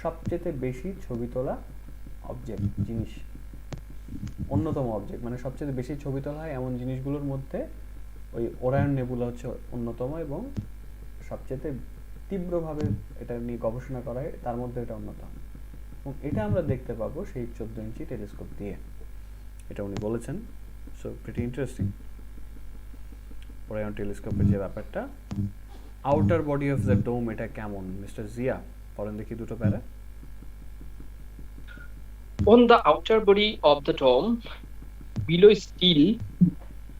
সবচেয়ে বেশি ছবি তোলা অবজেক্ট, জিনিস, অন্যতম অবজেক্ট, মানে সবচেয়ে বেশি ছবি তোলা হয় এমন জিনিসগুলোর মধ্যে ওই ওরায়ন নেবুলা হচ্ছে অন্যতম, এবং সবচেয়ে তীব্রভাবে এটা নিয়ে গবেষণা করা হয়, তার মধ্যে এটা অন্যতম। এবং এটা আমরা দেখতে পাবো সেই 14 ইঞ্চি টেলিস্কোপ দিয়ে, এটা উনি বলেছেন। So pretty interesting. পোরায়ন টেলিস্কোপের যে ব্যাপারটা, outer body of the dome এটা কেমন মিস্টার জিয়া, পড়েন দেখি দুটো প্যারা। On the outer body of the dome, below steel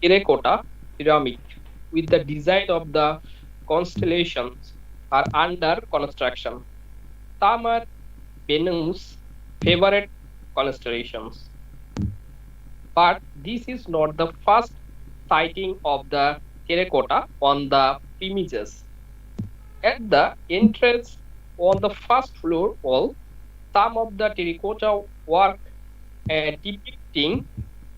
terracotta ceramic with the design of the constellations are under construction. Some are Venus' favorite constellations. But this is not the first sighting of the terracotta on the premises. At the entrance on the first floor wall, some of the terracotta work depicting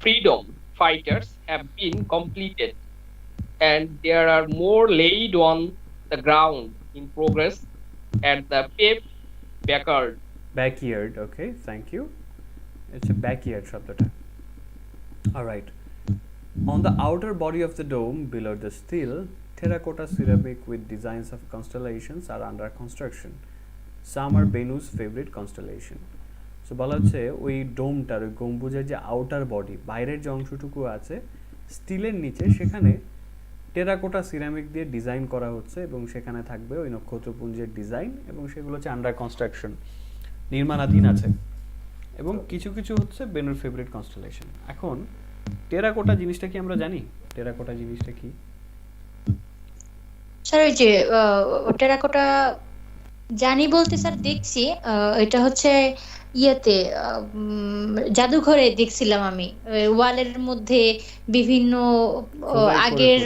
freedom fighters have been completed, and there are more laid on the ground in progress at the paved backyard. Backyard, okay, thank you. হচ্ছে backyard শব্দটা। Alright, on the outer body of the dome below the steel terracotta ceramic with designs of constellations are under construction. Some are Venus' favorite constellation. So বলা হচ্ছে ওই ডোমটার, ওই গম্বুজের যে outer body, বাইরের যে অংশটুকু আছে স্টিলের নিচে, সেখানে টেরাকোটা সিরামিক দিয়ে ডিজাইন করা হচ্ছে এবং সেখানে থাকবে ওই নক্ষত্রপুঞ্জের ডিজাইন, এবং সেগুলো হচ্ছে আন্ডার কনস্ট্রাকশন, নির্মাণাধীন আছে, এবং কিছু কিছু হচ্ছে বেনুর ফেভারিট কনস্টেলেশন। এখন টেরাকোটা জিনিসটা কি আমরা জানি? টেরাকোটা জিনিসটা কি? স্যার ওই যে টেরাকোটা জানি বলতে স্যার দেখছি, এটা হচ্ছে ইয়েতে জাদুঘরে দেখছিলাম আমি, ওয়ালের মধ্যে বিভিন্ন আগের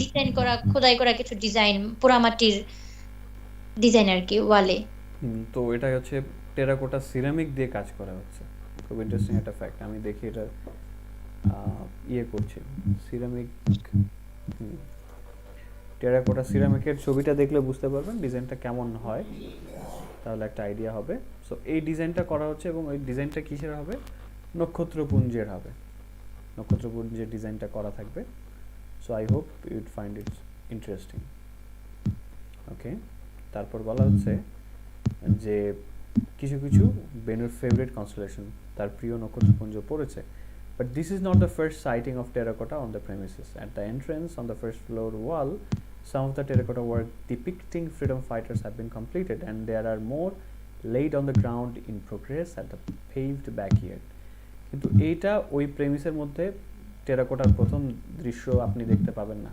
ডিজাইন করা, খোদাই করা কিছু ডিজাইন, পোড়ামাটির ডিজাইন আর কি ওয়ালে। তো এটা হচ্ছে টেরাকোটা সিরামিক দিয়ে কাজ করা হচ্ছে। খুব ইন্টারেস্টিং একটা ফ্যাক্ট। আমি দেখি এটা ইয়ে করছি, সিরামিক, টেরাকোটা সিরামিকের ছবিটা দেখলে বুঝতে পারবেন ডিজাইনটা কেমন হয়, তাহলে একটা আইডিয়া হবে। সো এই ডিজাইনটা করা হচ্ছে, এবং ওই ডিজাইনটা কিসের হবে? নক্ষত্রপুঞ্জের হবে, নক্ষত্রপুঞ্জের ডিজাইনটা করা থাকবে। So I hope you'd find it interesting. Okay, তারপর বলা হচ্ছে যে কিছু কিছু বেনুর ফেভারিট কনস্টেলেশন, তার প্রিয় নক্ষত্রপুঞ্জ পড়েছে। But this is not the first sighting of terracotta on the premises. At the entrance on the first floor wall, some of the terracotta work depicting freedom fighters have been completed, and there are more laid on the ground in progress at the paved backyard. কিন্তু এইটা ওই প্রেমিসের মধ্যে টেরাকোটার প্রথম দৃশ্য আপনি দেখতে পাবেন না।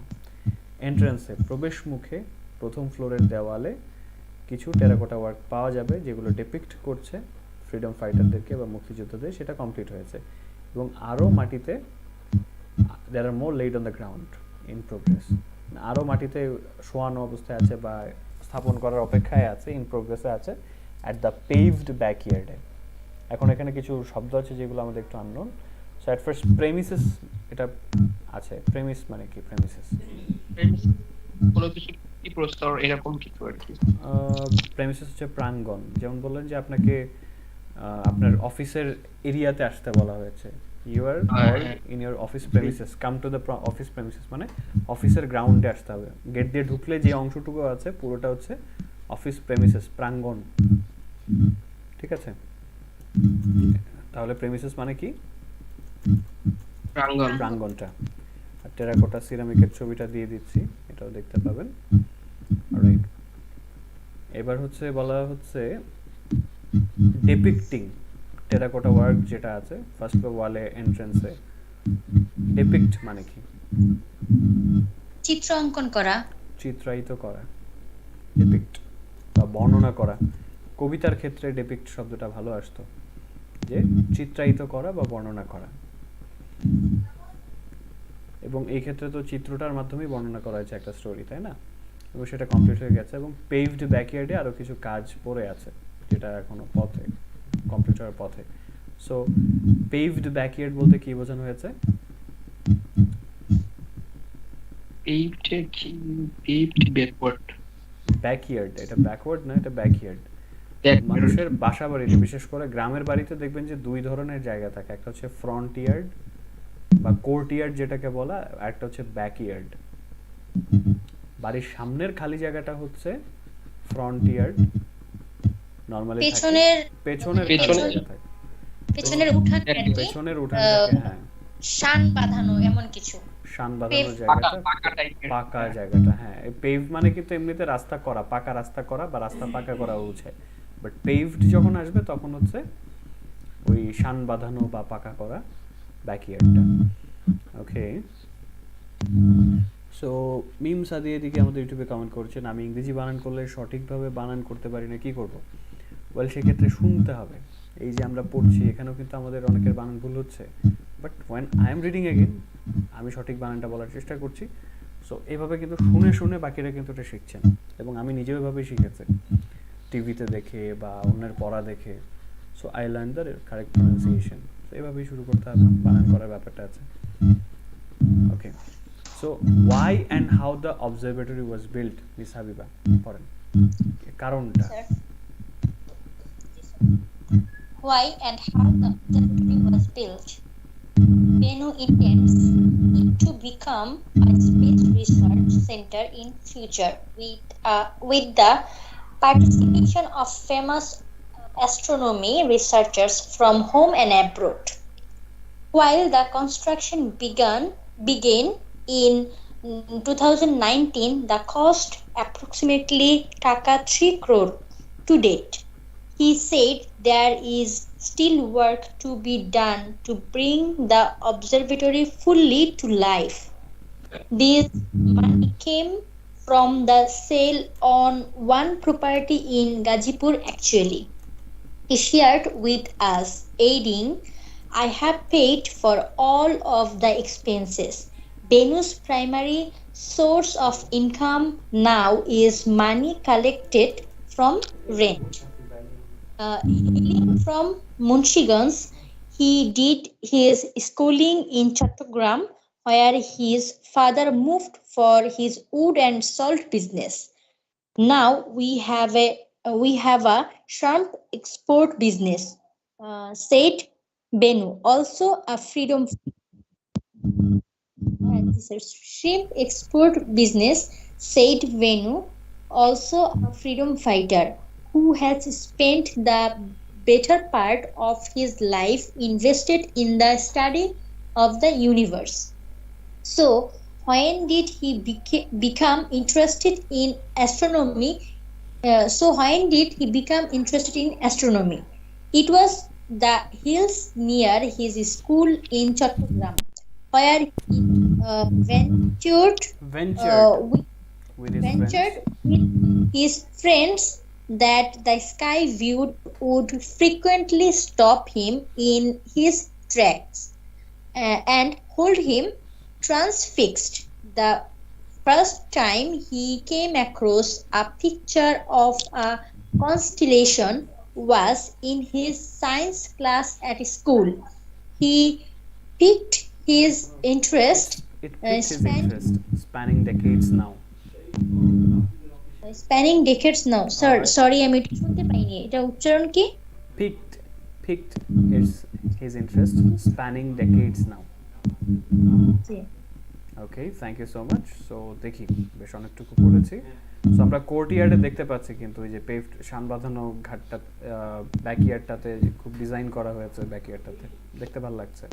এন্ট্রান্সে, প্রবেশ মুখে, প্রথম ফ্লোরের দেওয়ালে কিছু টেরাকোটা ওয়ার্ক পাওয়া যাবে, যেগুলো ডিপিক্ট করছে ফ্রিডম ফাইটারদেরকে বা মুক্তিযোদ্ধাদের, সেটা কমপ্লিট হয়েছে। এবং আরও মাটিতে there are more laid on the ground in progress, আরও মাটিতে শোয়ানো অবস্থায় আছে বা স্থাপন করার অপেক্ষায় আছে, ইন প্রোগ্রেসে আছে, at the paved backyard. এখন এখানে কিছু শব্দ আছে যেগুলো আমাদের একটু unknown. So at first premises, এটা আছে, প্রেমিস মানে কি? প্রেমিসেস কোনো কিছু কি প্রস্তর এরকম কিছু আর কি। প্রেমিসেস হচ্ছে প্রাঙ্গণ। যেমন বললেন যে আপনাকে আপনার অফিসের এরিয়াতে আসতে বলা হয়েছে, you are called in your office premises, come to the office premises, মানে অফিসের গ্রাউন্ডে আসতে হবে। গেট দিয়ে ঢুকলে যে অংশটুকু আছে পুরোটা হচ্ছে অফিস প্রেমিসেস, প্রাঙ্গণ। ঠিক আছে, তাহলে প্রেমিসেস মানে কি? প্রাঙ্গণ, প্রাঙ্গণটা। আর টেরাকোটা সিরামিকের ছবিটা দিয়ে দিচ্ছি, এটাও দেখতে পাবেন। অলরাইট, এবার হচ্ছে বলা হচ্ছে ডিপিক্টিং টেরাকোটা ওয়ার্ক যেটা আছে ফার্স্ট ফ্লোর ওয়ালে, এন্ট্রান্সে। ডিপিক্ট মানে কি? চিত্র অঙ্কন করা, চিত্রায়িত করা, ডিপিক্ট বা বর্ণনা করা। কবিতার ক্ষেত্রে ডিপিক্ট শব্দটা ভালো আসতো, যে চিত্রায়িত করা বা বর্ণনা করা। এবং এই ক্ষেত্রে তো চিত্রটার মাধ্যমেই বর্ণনা করা হয়েছে একটা স্টোরি, তাই না? এবং সেটা কমপ্লিট হয়ে গেছে, এবং পেভড ব্যাকইয়ার্ডে আরও কিছু কাজ পড়ে আছে, যেটা এখনো পথে, কমপ্লিট হওয়ার পথে। সো পেভড ব্যাকইয়ার্ড বলতে কি বোঝানো হয়েছে? ব্যাকইয়ার্ড, এটা ব্যাকওয়ার্ড না, এটা ব্যাকইয়ার্ড। মানুষের বাসা বাড়িতে, বিশেষ করে গ্রামের বাড়িতে দেখবেন যে দুই ধরনের জায়গা থাকে, একটা হচ্ছে ফ্রন্ট ইয়ার্ড বা কোর্ট ইয়ার্ড যেটাকে বলা, আর একটা হচ্ছে ব্যাকইয়ার্ড। বাড়ির সামনের খালি জায়গাটা হচ্ছে ফ্রন্ট ইয়ার্ড, নরমালি পেছনের উঠান থাকে, হ্যাঁ, শান বাঁধানো এমন কিছু শান পেভ বাঁধানো পাকা জায়গাটা, পাকা টাইপের। পাকা জায়গাটা। হ্যাঁ, পেভ মানে কিন্তু এমনিতে রাস্তা করা, পাকা রাস্তা করা বা রাস্তা পাকা করা বোঝায়, বাট পেভড যখন আসবে তখন হচ্ছে ওই শান বাঁধানো বা পাকা করা ব্যাকইয়ার্ডটা। ওকে, সো মিম সাদি এদিকে আমাদের ইউটিউবে কমেন্ট করছেন, আমি ইংরেজি বানান করলে সঠিকভাবে বানান করতে পারি না, কি করব? ওয়েল, সেক্ষেত্রে শুনতে হবে। এই যে আমরা পড়ছি এখানেও কিন্তু আমাদের অনেকের বানান ভুল হচ্ছে, but when I am reading again আমি সঠিক বানানটা বলার চেষ্টা করছি। সো এইভাবে কিন্তু শুনে শুনে বাকিরা কিন্তু এটা শিখছেন, এবং আমি নিজেও এভাবেই শিখেছি, টিভিতে দেখে বা অন্যের পড়া দেখে। So I learn the correct pronunciation. তো এভাবেই শুরু করতে হবে, বানান করার ব্যাপারটা আছে। Okay, so why and how the observatory was built, miss Habiba পড়েন কারণটা। Sir why and how the observatory was built. Bennu intends it to become a space research center in future with the participation of famous astronomy researchers from home and abroad. While the construction began in 2019, the cost approximately taka 3 crore to date. He said there is still work to be done to bring the observatory fully to life. This money came from the sale on one property in Gazipur actually. He shared with us, adding, I have paid for all of the expenses. Bennu's primary source of income now is money collected from rent. Hailing from Munshigans, he did his schooling in Chattogram, where his father moved for his wood and salt business. Now we have a shrimp export business, said Bennu. Also a freedom shrimp export business, said Venu, also a freedom fighter who has spent the better part of his life invested in the study of the universe. So, when did he become interested in astronomy? When did he become interested in astronomy? It was the hills near his school in Chattogram, where he ventured With his ventured friends. with his friends that the sky view would frequently stop him in his tracks and hold him transfixed. The first time he came across a picture of a constellation was in his science class at school. He piqued his interest, It piqued his spent interest, spanning decades now. spanning decades now. Sir, Alright. sorry আমি এটা শুনতে পাইনি, এটা উচ্চারণ কি? Piqued his interest, spanning decades now. জি। Okay, thank you so much. So দেখি, বেশ অনেকটুকু পড়েছি। সো আমরা কোর্টইয়ার্ডে দেখতে পাচ্ছি কিন্তু ওই যে পেভড শান বাঁধানো ঘাটটা, ব্যাকইয়ার্ডটাতে খুব ডিজাইন করা হয়েছে, ব্যাকইয়ার্ডটাতে দেখতে ভালো লাগছে।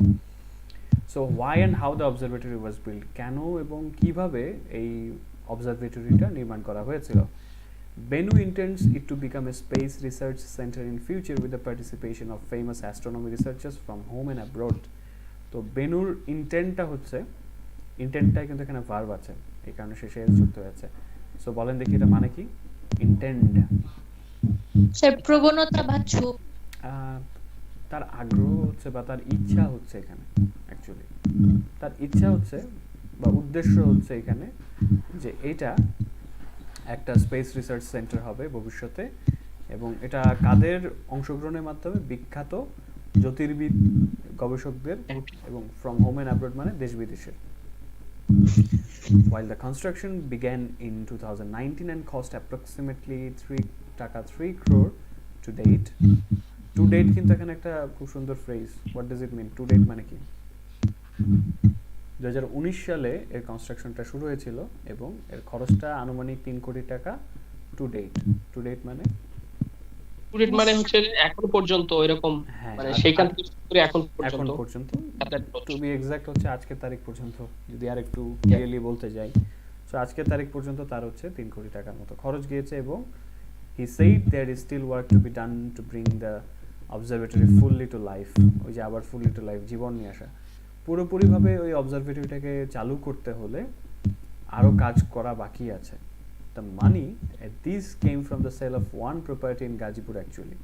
So why and how the observatory was build, কেন এবং কিভাবে এই অবজারভেটরিটা নির্মাণ করা হয়েছিল। Bennu intends it to become a space research center in future with the participation of famous astronomy researchers from home and abroad. তো বেনুর ইন্টেন্টটা হচ্ছে, ইন্টেন্টটাই কিন্তু এখানে ভার্ব আছে, এই কারণে শেষে এস যুক্ত হয়েছে। সো বলেন দেখি এটা মানে কি? ইন্টেন্ড স্যার প্রবণতা বা ঝোঁক। তার আগ্রহ হচ্ছে বা তার ইচ্ছা হচ্ছে এখানে, অ্যাকচুয়ালি তার ইচ্ছা হচ্ছে বা উদ্দেশ্য হচ্ছে এখানে যে এটা একটা স্পেস রিসার্চ সেন্টার হবে ভবিষ্যতে, এবং এটা কাদের অংশগ্রহণের মাধ্যমে? বিখ্যাত জ্যোতির্বিদ গবেষকদের, এবং ফ্রম হোম অ্যান্ড অ্যাব্রড মানে দেশ বিদেশের। While the construction began in 2019 and cost approximately 3 crore to date. To date কিন্তু এখানে একটা খুব সুন্দর phrase. What does it mean? To date মানে কি? 2019 সালে এর কনস্ট্রাকশনটা শুরু হয়েছিল এবং এর খরচটা আনুমানিক 3 কোটি টাকা টু ডেট। টু ডেট মানে টু ডেট মানে হচ্ছে এখন পর্যন্ত এরকম, হ্যাঁ, মানে আর সেইখান আর থেকে শুরু করে এখন এখন পর্যন্ত পর্যন্ত এত দ্যাট টু বছর। বি এক্সাক্ট হচ্ছে আজকের তারিখ পর্যন্ত, যদি আর একটু Yeah. ক্লিয়ারলি বলতে যাই। সো আজকের তারিখ পর্যন্ত তার হচ্ছে 3 কোটি টাকার মতো খরচ গিয়েছে, এবং he said there is still work to be done to bring the observatory fully to life. ওই যে আবার ফুললি টু লাইফ, জীবন নিয়ে আসা, পুরোপুরিভাবে ওই অবজারভেটরিটাকে চালু করতে হলে আরও কাজ করা বাকি আছে। The money this came from the sale of one property in Gazipur actually.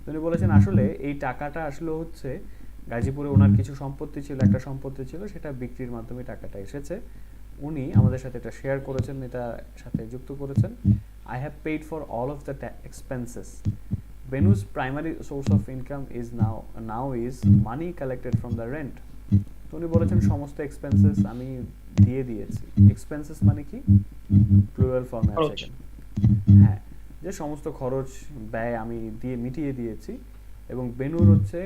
উনি বলেছেন আসলে এই টাকাটা আসলে হচ্ছে গাজীপুরে ওনার কিছু সম্পত্তি ছিল, একটা সম্পত্তি ছিল, সেটা বিক্রির মাধ্যমে টাকাটা এসেছে। উনি আমাদের সাথে এটা শেয়ার করেছেন, এটা সাথে যুক্ত করেছেন। I have paid for all of the expenses. Benu's primary source of income is now is money collected from the rent. তো উনি বলেছেন সমস্ত এক্সপেন্সেস আমি দিয়ে দিয়েছি। এক্সপেন্সেস মানে কি, প্লুরাল ফর্মে আছে খরচ। এখানে। হ্যাঁ, যে সমস্ত খরচ ব্যয় আমি দিয়ে মিটিয়ে দিয়েছি। এবং বেনুর হচ্ছে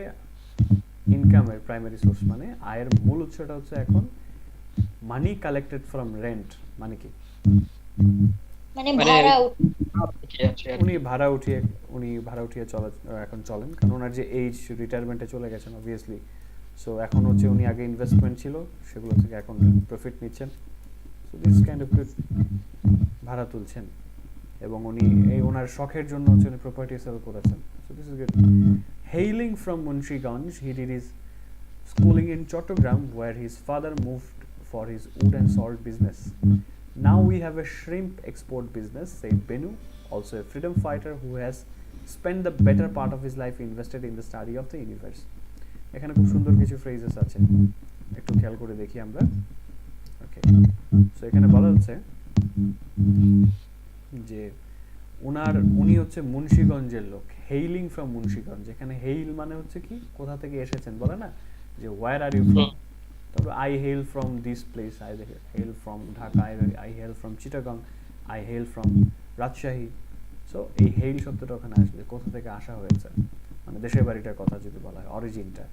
ইনকামের প্রাইমারি সোর্স, মানে আয়ের মূল উৎসটা হচ্ছে এখন মানি কালেক্টেড ফ্রম রেন্ট। মানে কি, মানে মানে ভাড়া ঠিক আছে আর উনি কি। ভাড়া উঠিয়ে এখন চলেন, কারণ ওনার যে এইজ, রিটায়ারমেন্টে চলে গেছেন অবভিয়াসলি। সো এখন হচ্ছে উনি আগে ইনভেস্টমেন্ট ছিল, সেগুলো থেকে এখন প্রফিট নিচ্ছেন। So this kind of good, ভাড়া তুলছেন। এবং উনি এই ওনার শখের জন্য হচ্ছে উনি প্রপার্টি সেল করেছেন। So this is good. Hailing from Munshiganj, he did his schooling in Chattogram, where his father moved for his wood and salt business. Now we have a shrimp export business, said Benu, also a freedom fighter who has spent the better part of his life invested in the study of the universe. এখানে খুব সুন্দর কিছু phrases আছে, একটু খেয়াল করে দেখি আমরা। ওকে, সো এখানে বলা হচ্ছে যে উনি হচ্ছে মুন্সিগঞ্জের লোক, হেইলিং ফ্রম মুন্সিগঞ্জ। এখানে হেইল মানে হচ্ছে কি, কোথা থেকে এসেছেন বলে না, যে ওয়্যার আর ইউ ফ্রম। তারপর I hail from this place, I hail from Dhaka, I hail from Chittagong, I hail from Rajshahi. So এই হেইল শব্দটা ওখানে আসবে, কোথা থেকে আসা হয়েছে, মানে দেশের বাড়িটার কথা যদি বলা হয়, অরিজিনটা।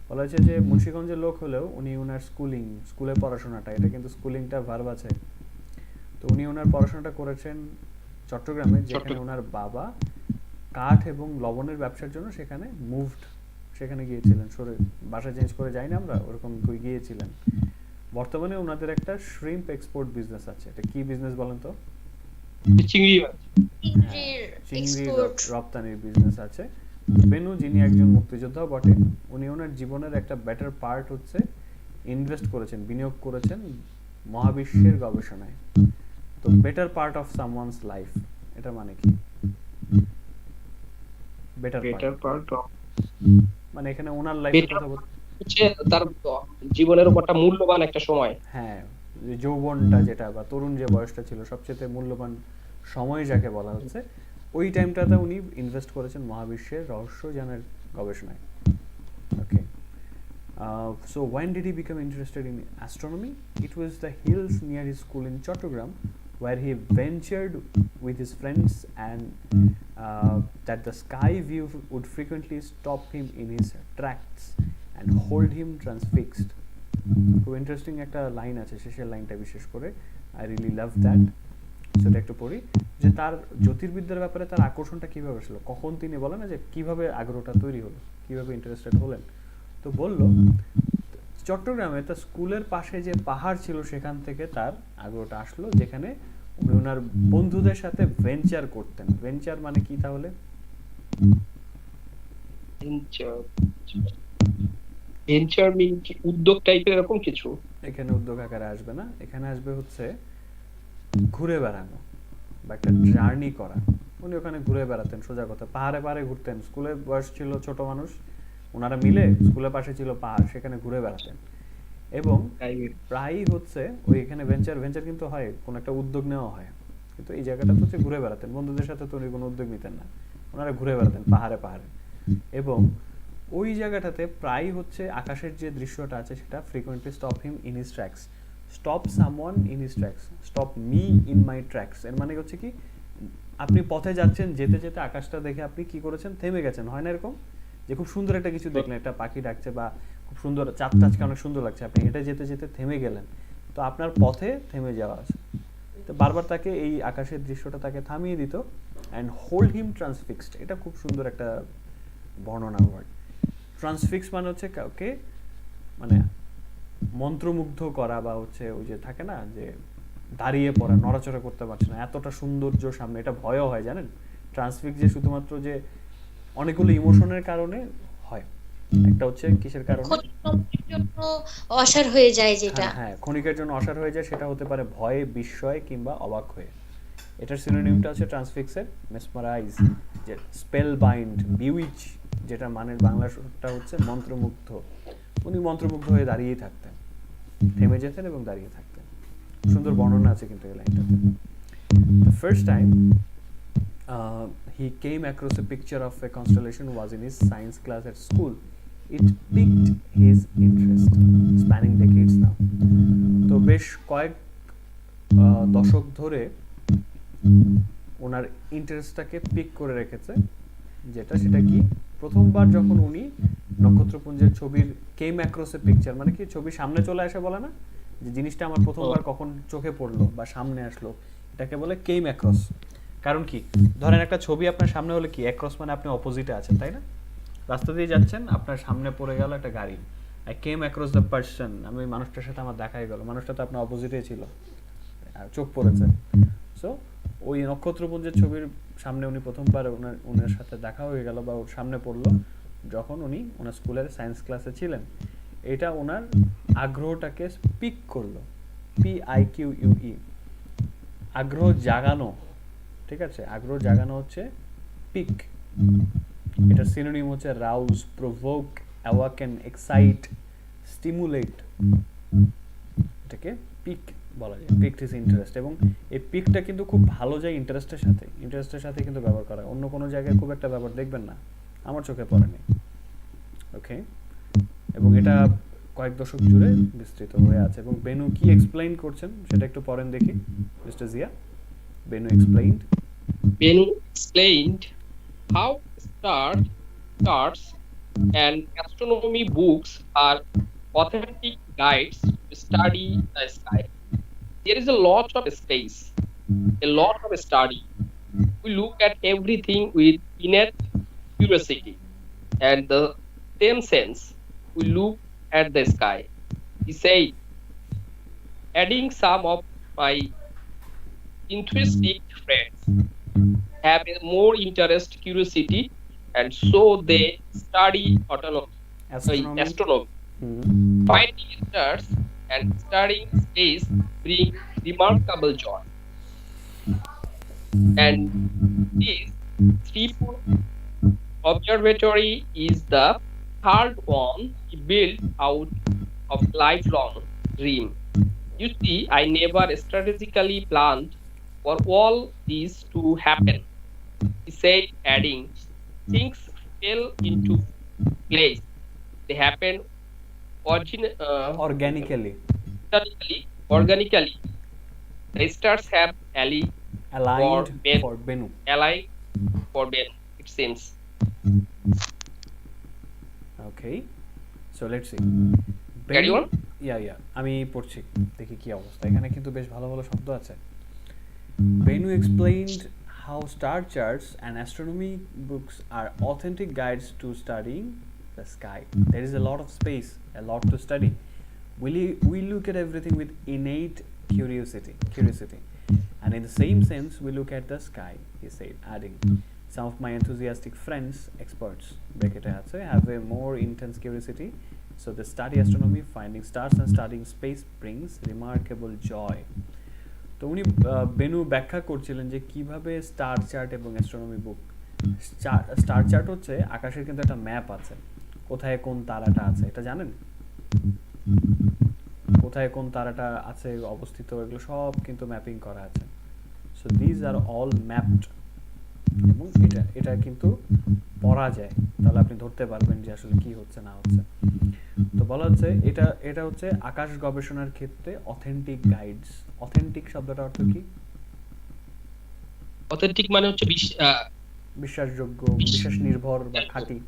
বলা হয়েছে যে মুন্সিগঞ্জের লোক হলেও উনি ওনার স্কুলে পড়াশোনাটা, এটা কিন্তু স্কুলিংটা ভার্ব আছে। তো উনি ওনার পড়াশোনাটা করেছেন চট্টগ্রামে, যেখানে ওনার বাবা কাঠ এবং লবণের ব্যবসার জন্য সেখানে গিয়েছিলেন, বাসা চেঞ্জ করে যাই না আমরা, ওরকম গিয়েছিলেন। বর্তমানে ওনাদের একটা শ্রিম্প এক্সপোর্ট বিজনেস আছে। এটা কি বিজনেস বলেন তো? চিংড়ি মাছ। চিংড়ি রপ্তানির বিজনেস আছে। বেনু, যিনি একজন মুক্তিযোদ্ধাও বটে, উনি ওনার জীবনের একটা বেটার পার্ট হচ্ছে ইনভেস্ট করেছেন, বিনিয়োগ করেছেন মহাবিশ্বের গবেষণায়। তো better part of someone's life, এটা মানে কি, বেটার পার্ট অফ, মানে এখানে ওনার লাইফের কথা হচ্ছে তার জীবনের উপরটা মূল্যবান একটা সময়। হ্যাঁ, যৌবনটা যেটা বা তরুণ যে বয়সটা ছিল, সবচেয়ে মূল্যবান সময় যাকে বলা হচ্ছে, ওই টাইমটাতে উনি ইনভেস্ট করেছেন মহাবিশ্বের রহস্য জানার গবেষণায়। ওকে, so when did he become interested in astronomy? It was the hills near his school in Chattogram, where he ventured with his friends, and that the sky view would frequently stop him in his tracks and hold him transfixed. খুব interesting একটা line আছে শেষের লাইনটা, বিশেষ করে I really love that. সেটা একটু পড়ি, যে তার জ্যোতির্বিদ্যার ব্যাপারে তার আকর্ষণটা কিভাবে আসলো, কখন তিনি বলেন না যে কিভাবে আগ্রহটা তৈরি হলো, কিভাবে ইন্টারেস্টেড হলেন। তো বললো চট্টগ্রামে তার স্কুলের পাশে যে পাহাড় ছিল, সেখান থেকে তার আগ্রহটা আসলো, যেখানে উনি ওনার বন্ধুদের সাথে ভেঞ্চার করতেন। ভেঞ্চার মানে কি তাহলে? ভেঞ্চার মিন কি উদ্যোগ টাইপের এরকম কিছু? এখানে উদ্যোগ আকারে আসবে না, এখানে আসবে হচ্ছে ঘুরে বেড়ানো বা একটা জার্নি করা। উনি ওখানে ঘুরে বেড়াতেন, সোজা কথা, পাহাড়ে পাহাড়ে ঘুরতেন। স্কুলের বয়স ছিল ছোট মানুষ, ওনারা মিলে স্কুলের পাশে ছিল পাহাড়, সেখানে ঘুরে বেড়াতেন। এবং প্রায়ই হচ্ছে ওই এখানে ভেঞ্চার কিন্তু হয়, কোন একটা উদ্যোগ নেওয়া হয়, কিন্তু এই জায়গাটা হচ্ছে ঘুরে বেড়াতেন। বন্ধুদের সাথে তো উনি কোনো উদ্যোগ নিতেন না, ওনারা ঘুরে বেড়াতেন পাহাড়ে পাহাড়ে। এবং ওই জায়গাটাতে প্রায় হচ্ছে আকাশের যে দৃশ্যটা আছে, সেটা frequently stop him in his tracks, stop someone in his tracks, stop me in my tracks. এর মানে হচ্ছে কি, আপনি পথে যাচ্ছেন, যেতে যেতে আকাশটা দেখে আপনি কি করেছেন, থেমে গেছেন। হয় না এরকম, যে খুব সুন্দর একটা কিছু দেখলেন, একটা পাখি ডাকছে বা খুব সুন্দর চাঁদ টাচকে অনেক সুন্দর লাগছে, আপনি হেঁটে যেতে যেতে থেমে গেলেন, তো আপনার পথে থেমে যাওয়া আছে। তো বারবার তাকে এই আকাশের দৃশ্যটা তাকে থামিয়ে দিত, অ্যান্ড হোল্ড হিম ট্রান্সফিক্সড। এটা খুব সুন্দর একটা বর্ণনা ওয়ার্ড। ট্রান্সফিক্স মানে হচ্ছে কাউকে মানে মন্ত্রমুগ্ধ করা, বা হচ্ছে ওই যে থাকে না যে দাঁড়িয়ে পড়া, নড়াচড়া করতে পারছে না, এতটা সৌন্দর্য সামনে। এটা ভয়ও হয় জানেন, ট্রান্সফিক্স যে শুধুমাত্র যে অনেকগুলো ইমোশনের কারণে হয়, একটা হচ্ছে কিসের কারণে, ক্ষণিকের জন্য অসাড় হয়ে যায় যেটা। হ্যাঁ হ্যাঁ, ক্ষণিকের জন্য অসাড় হয়ে যায়, সেটা হতে পারে ভয়ে, বিস্ময় কিংবা অবাক হয়ে। এটার সিনোনিমটা হচ্ছে ট্রান্সফিক্সের মেসমারাইজ, যে স্পেল বাইন্ড, বিউইচ, যেটা মানের বাংলাটা হচ্ছে মন্ত্রমুগ্ধ। উনি মন্ত্রমুগ্ধ হয়ে দাঁড়িয়েই থাকতেন, থেমে যেতেন এবং দাঁড়িয়ে থাকতেন। সুন্দর বর্ণনা আছে কিন্তু এই লাইনটাতে। The first time he came across a picture of a constellation was in his science class at school. It piqued his interest, spanning decades now. তো বেশ কয়েক দশক ধরে ওনার ইন্টারেস্টটাকে পিক করে রেখেছে, যেটা সেটা কি, প্রথমবার যখন উনি নক্ষত্রপুঞ্জের ছবির কেম অ্যাক্রস এ পিকচার, মানে কি ছবি সামনে চলে আসে বলে না, যে জিনিসটা আমার প্রথমবার কখন চোখে পড়লো বা সামনে আসলো, এটাকে বলে কেম অ্যাক্রস। কারণ কি, ধরেন একটা ছবি আপনার সামনে হলে কি, অ্যাক্রস মানে আপনি অপোজিটে আছেন, তাই না? রাস্তা দিয়ে যাচ্ছেন, আপনার সামনে পড়ে গেল একটা গাড়ি, I came across the person, আমি ওই মানুষটার সাথে আমার দেখাই গেল, মানুষটা তো আপনার অপোজিটে ছিল, চোখ পড়েছে। সো ওই নক্ষত্রপুঞ্জের ছবির সামনে উনি প্রথমবার ওনার সাথে দেখা হয়ে গেল বা ওর সামনে পড়লো যখন উনি ওনার স্কুলের সায়েন্স ক্লাসে ছিলেন। এটা ওনার আগ্রহটাকে পিক করলো, PIQUE, আগ্রহ জাগানো, ঠিক আছে? আগ্রহ জাগানো হচ্ছে পিক। এটার সিনোনিম হচ্ছে রাউজ, প্রভোক, অ্যাওয়াকেন, এক্সাইট, স্টিমুলেট। এটাকে পিক বলা যায়, পিকড হিজ ইন্টারেস্ট। এবং এই পিকটা কিন্তু খুব ভালো যায় ইন্টারেস্টের সাথে কিন্তু ব্যবহার করা, অন্য কোনো জায়গায় খুব একটা ব্যবহার দেখবেন না, আমার চোখে পড়েনি। ওকে, এবং এটা কয়েক দশক জুড়ে বিস্তৃত হয়ে আছে। এবং বেনু কি এক্সপ্লেইন করছেন সেটা একটু পড়েন দেখি, mister Zia. Benu explained how charts and astronomy books are authentic guides to study the sky. There is a lot of space, a lot of study. We look at everything with innate curiosity, and the same sense we look at the sky. He said, adding some of my enthusiastic friends have a more interest, curiosity, and so they study astronomy. Finding stars and studying space bring remarkable joy. And this three-foot observatory is the third one he built out of lifelong dream. You see, I never strategically planned for all this to happen, he said, adding, things fell into place. They happen organically. Organically. The stars have aligned for Benu. It seems. Okay, so let's see. Carry on? Yeah, আমি পড়ছি, দেখি কি অবস্থা। এখানে কিন্তু বেশ ভালো ভালো শব্দ আছে। Benu explained how star charts and astronomy books are authentic guides to studying the sky. There is a lot of space, a lot to study. We look at everything with innate curiosity, and in the same sense we look at the sky, he said, adding, some of my enthusiastic friends, experts, have a more intense curiosity, so they study astronomy, finding stars and studying space brings remarkable joy. তো উনি বেনু ব্যাখ্যা করছিলেন যে কিভাবে star chart এবং astronomy বুক, star chart হচ্ছে আকাশের কিন্তু একটা ম্যাপ আছে, কোথায় কোন তারাটা আছে এটা জানেন, কোথায় কোন তারাটা আছে অবস্থিত, এগুলো সব কিন্তু ম্যাপিং করা আছে। So these are all mapped, এবং এটা কিন্তু পড়া যায়, তাহলে আপনি ধরতে পারবেন যে আসলে কি হচ্ছে না হচ্ছে। তো বলা হচ্ছে এটা হচ্ছে আকাশ গবেষণার ক্ষেত্রে অথেন্টিক গাইডস। অথেন্টিক শব্দটা অর্থ কি? অথেন্টিক মানে হচ্ছে বিশ্বাসযোগ্য, বিশ্বাস নির্ভর বা খাঁটি।